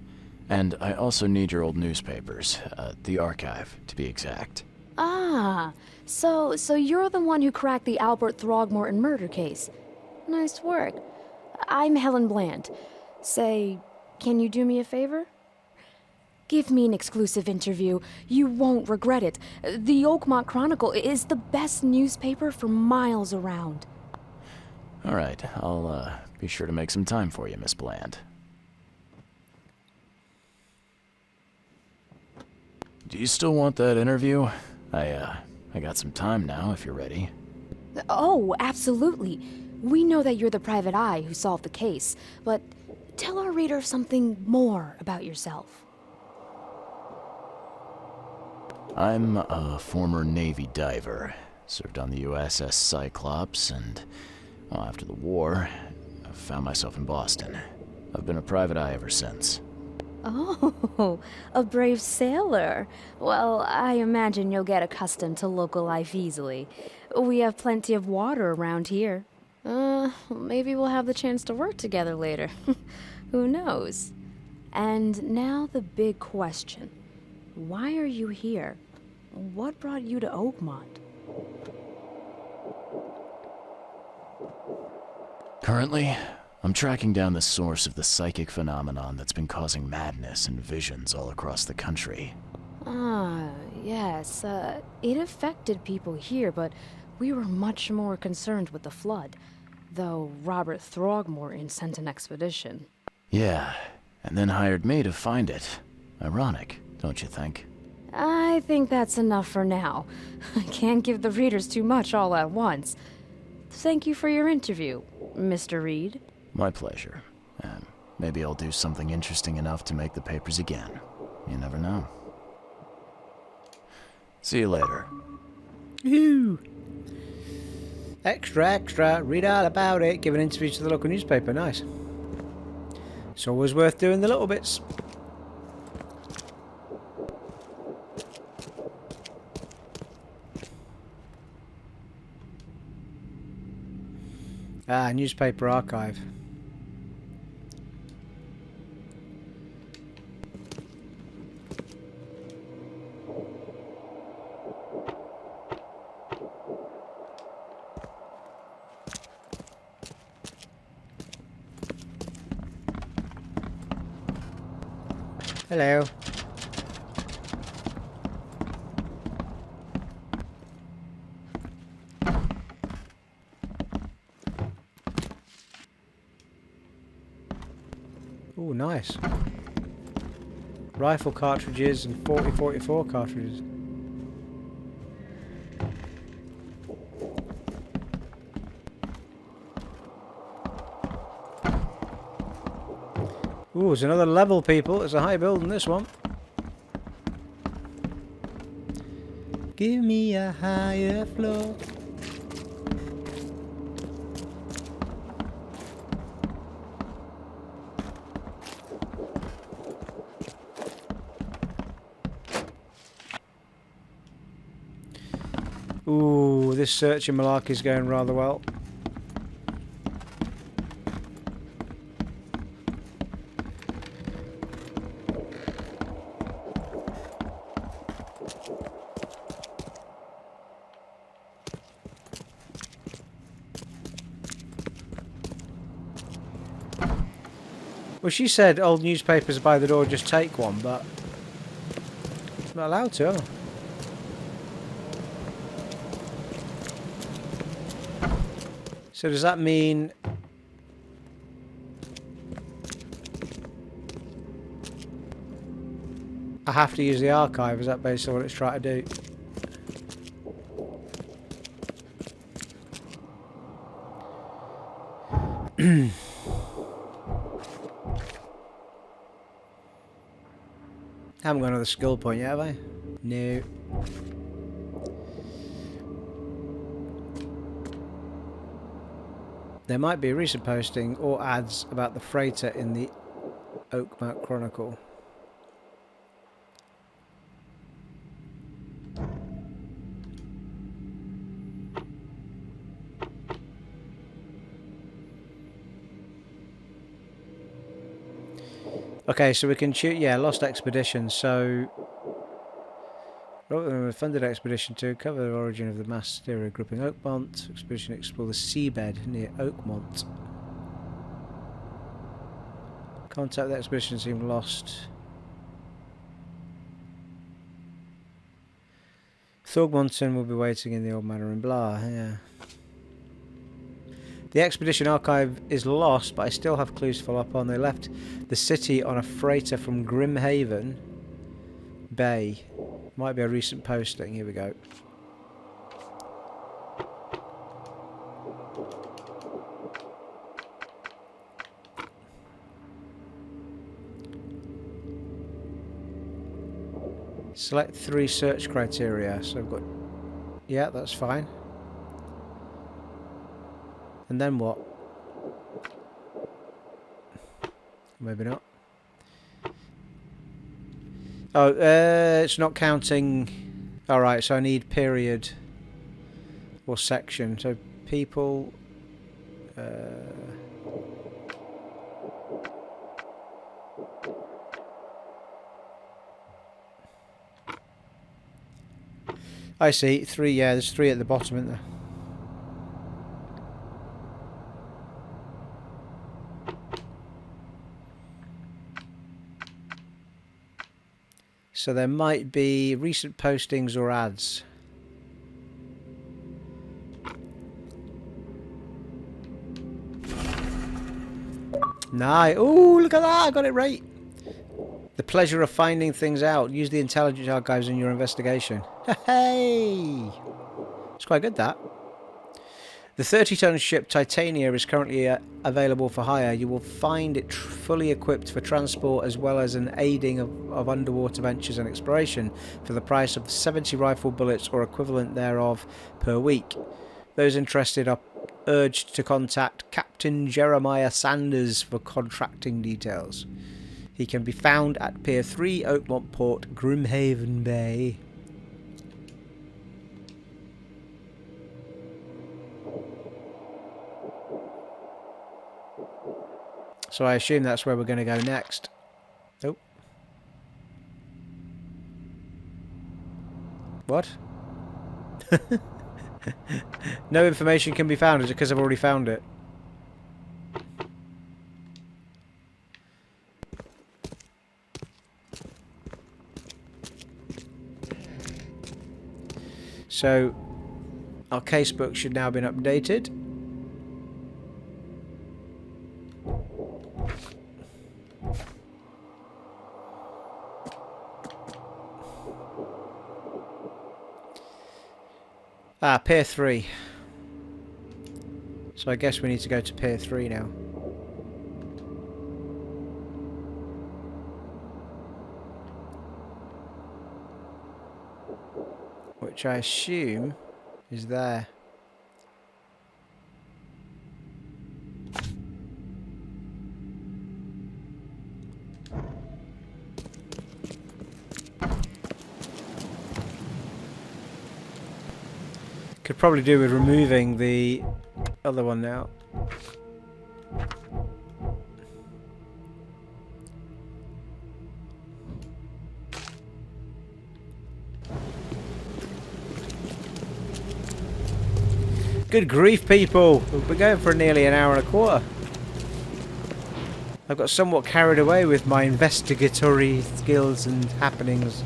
And I also need your old newspapers, the archive, to be exact. Ah, so you're the one who cracked the Albert Throgmorton murder case. Nice work. I'm Helen Bland. Say, can you do me a favor? Give me an exclusive interview. You won't regret it. The Oakmont Chronicle is the best newspaper for miles around. All right, I'll be sure to make some time for you, Miss Bland. Do you still want that interview? I got some time now, if you're ready. Oh, absolutely. We know that you're the private eye who solved the case, but tell our reader something more about yourself. I'm a former Navy diver. Served on the USS Cyclops, and well, after the war, I found myself in Boston. I've been a private eye ever since. Oh, a brave sailor. Well, I imagine you'll get accustomed to local life easily. We have plenty of water around here. Maybe we'll have the chance to work together later. Who knows? And now the big question. Why are you here? What brought you to Oakmont? Currently, I'm tracking down the source of the psychic phenomenon that's been causing madness and visions all across the country. Ah, yes. It affected people here, but we were much more concerned with the flood. Though Robert Throgmorton sent an expedition. Yeah, and then hired me to find it. Ironic, don't you think? I think that's enough for now. I can't give the readers too much all at once. Thank you for your interview, Mr. Reed. My pleasure. And maybe I'll do something interesting enough to make the papers again. You never know. See you later. Woo! Extra, extra, read all about it, give an interview to the local newspaper, nice. It's always worth doing the little bits. Ah, newspaper archive. Hello. Oh, nice. Rifle cartridges and 40-44 cartridges. Ooh, there's another level, people. It's a high building, this one. Give me a higher floor. Ooh, this searching malarkey is going rather well. Well, she said old newspapers by the door, just take one, but I'm not allowed to, am I? So does that mean I have to use the archive? Is that basically what it's trying to do? Haven't got another skill point yet, have I? No. There might be a recent posting or ads about the freighter in the Oakmont Chronicle. Okay, so we can choose, yeah, Lost Expedition, so funded expedition to cover the origin of the mass stereo grouping Oakmont. Expedition to explore the seabed near Oakmont. Contact the expedition seemed lost. Throgmorton will be waiting in the old manor in blah, yeah. The expedition archive is lost, but I still have clues to follow up on. They left the city on a freighter from Grimhaven Bay. Might be a recent posting. Here we go. Select 3 search criteria. So I've got... Yeah, that's fine. And then what? Maybe not. Oh, it's not counting. Alright, so I need period or section. So people... I see. 3, yeah, there's 3 at the bottom, isn't there? So there might be recent postings or ads. Nice. Oh, look at that. I got it right. The pleasure of finding things out. Use the intelligence archives in your investigation. Hey! It's quite good, that. The 30-ton ship Titania is currently available for hire. You will find it fully equipped for transport as well as an aiding of underwater ventures and exploration for the price of 70 rifle bullets or equivalent thereof per week. Those interested are urged to contact Captain Jeremiah Sanders for contracting details. He can be found at Pier 3, Oakmont Port, Grimhaven Bay. So I assume that's where we're going to go next. Oh. What? No information can be found. Is it because I've already found it? So our casebook should now have been updated. Ah, Pier 3. So I guess we need to go to Pier 3 now. Which I assume is there. Could probably do with removing the other one now. Good grief, people! We're going for nearly an hour and a quarter. I've got somewhat carried away with my investigatory skills and happenings.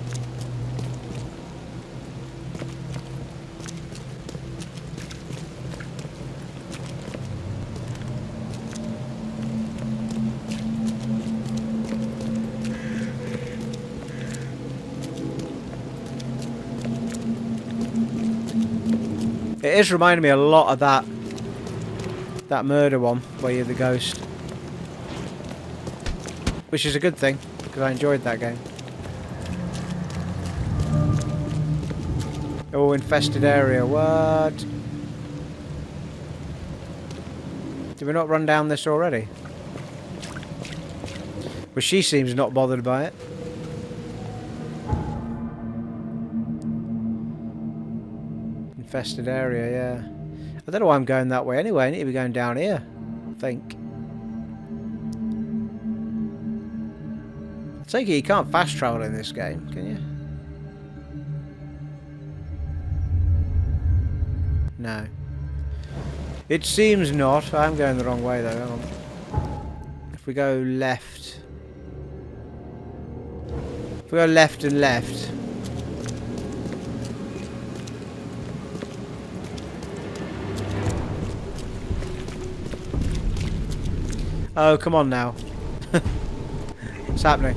It is reminding me a lot of that murder one where you're the ghost, which is a good thing because I enjoyed that game. Oh, infested area. What? Did we not run down this already? Well, she seems not bothered by it. Infested area, yeah. I don't know why I'm going that way anyway. I need to be going down here, I think. I take it you can't fast travel in this game, can you? No. It seems not. I'm going the wrong way though. Hang on. If we go left. If we go left and left. Oh, come on now. What's happening?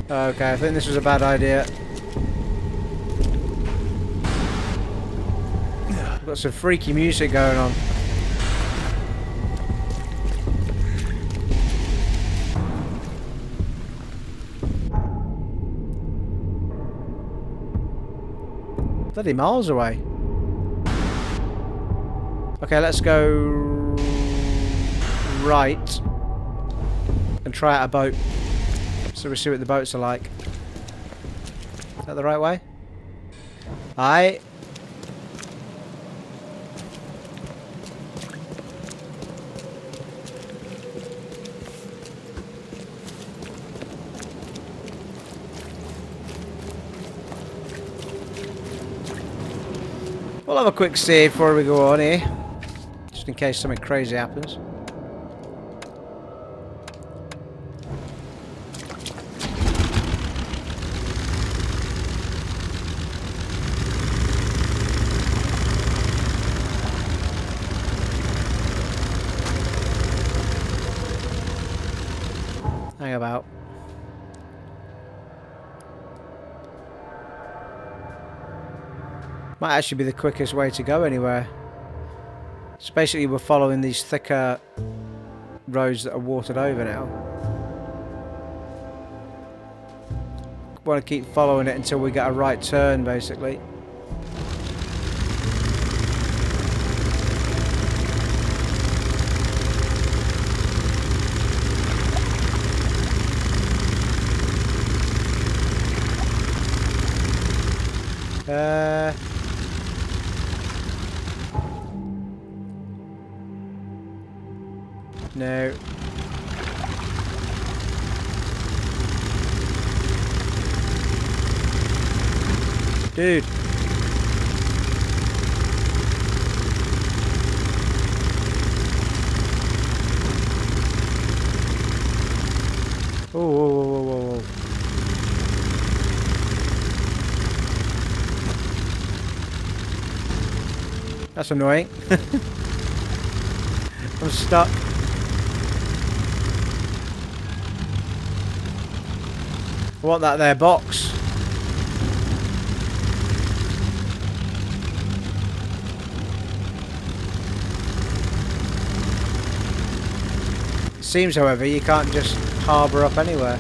Okay, I think this was a bad idea. We've got some freaky music going on. Bloody miles away. Okay, let's go right and try out a boat. So we see what the boats are like. Is that the right way? Aye. We'll have a quick save before we go on here, just in case something crazy happens. Hang about. Might actually be the quickest way to go anywhere. So basically we're following these thicker roads that are watered over now. Want to keep following it until we get a right turn, basically. No. Dude. Oh, whoa, whoa, whoa, whoa. That's annoying. I'm stuck. I want that there box. Seems, however, you can't just harbour up anywhere.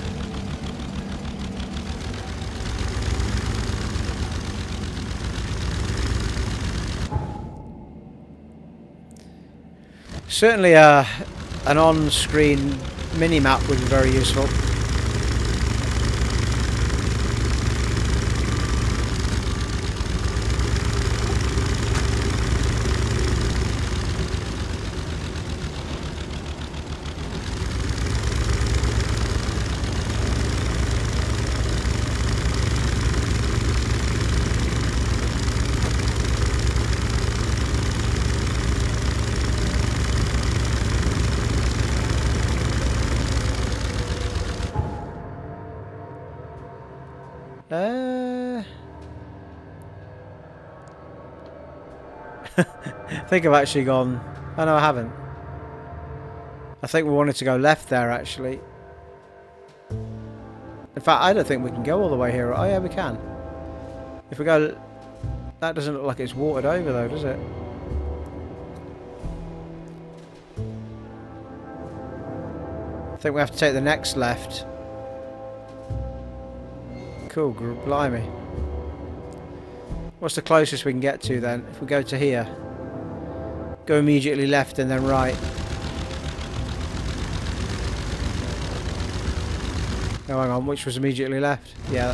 Certainly an on-screen mini-map would be very useful. I think I've actually gone... Oh no, I haven't. I think we wanted to go left there, actually. In fact, I don't think we can go all the way here. Oh yeah, we can. If we go... That doesn't look like it's watered over though, does it? I think we have to take the next left. Cool, blimey. What's the closest we can get to then? If we go to here. Go immediately left and then right. Oh, hang on, which was immediately left? Yeah,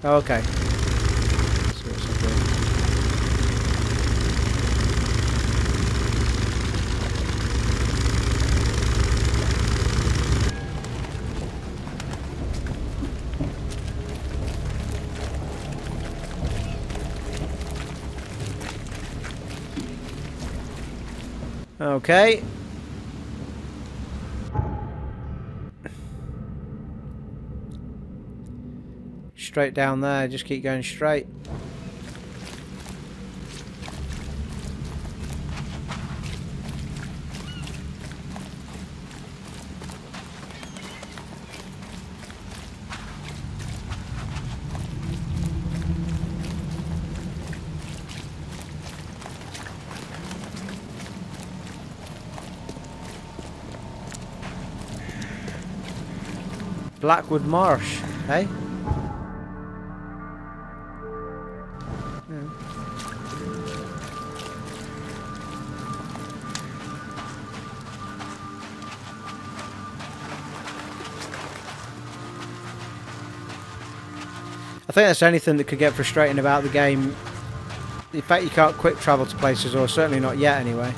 oh, okay. Let's see what's up here. Okay. Straight down there, just keep going straight. Blackwood Marsh, eh? I think that's anything that could get frustrating about the game. The fact you can't quick travel to places, or certainly not yet anyway.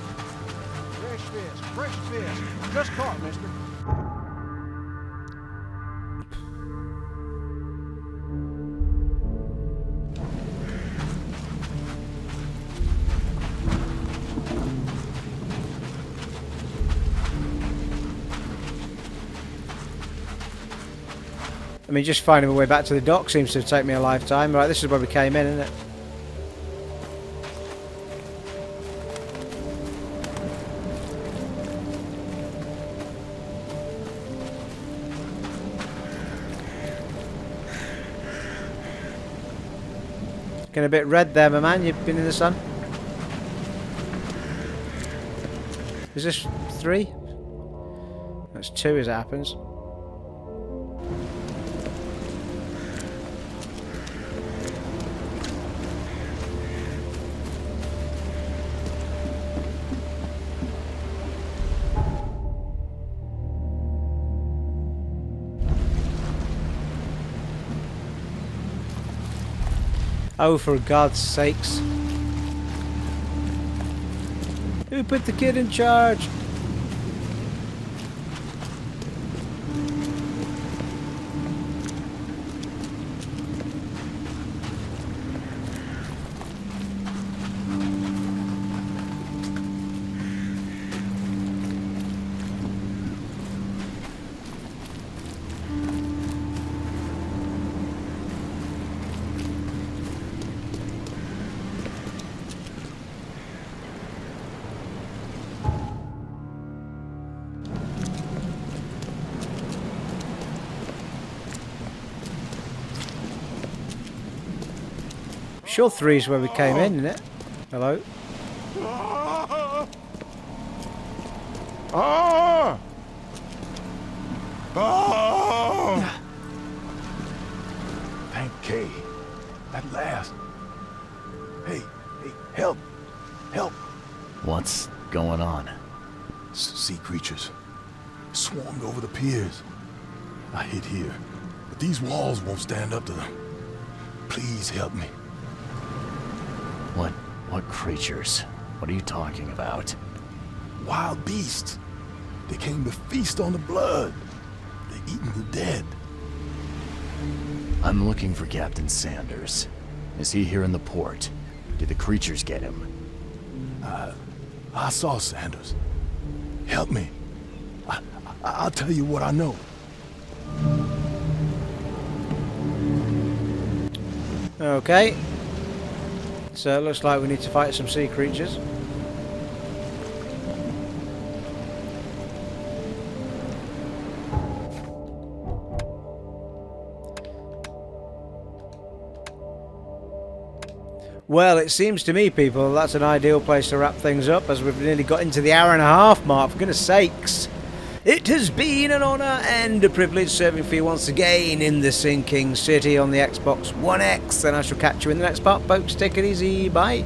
Fresh fish. Just caught, mister. I mean, just finding my way back to the dock seems to take me a lifetime. Right, this is where we came in, isn't it? Getting a bit red there, my man. You've been in the sun. Is this 3? That's 2 as it happens. Oh, for God's sakes. Who put the kid in charge? Sure, 3 is where we came in, isn't it? Hello? Thank Kay. At last. Hey, help. Help. What's going on? Sea creatures swarmed over the piers. I hid here, but these walls won't stand up to them. Please help me. What creatures? What are you talking about? Wild beasts. They came to feast on the blood. They're eating the dead. I'm looking for Captain Sanders. Is he here in the port? Did the creatures get him? I saw Sanders. Help me. I'll tell you what I know. Okay. So it looks like we need to fight some sea creatures. Well, it seems to me, people, that's an ideal place to wrap things up, as we've nearly got into the hour-and-a-half mark, for goodness sakes. It has been an honour and a privilege serving for you once again in the Sinking City on the Xbox One X, and I shall catch you in the next part, folks. Take it easy, bye.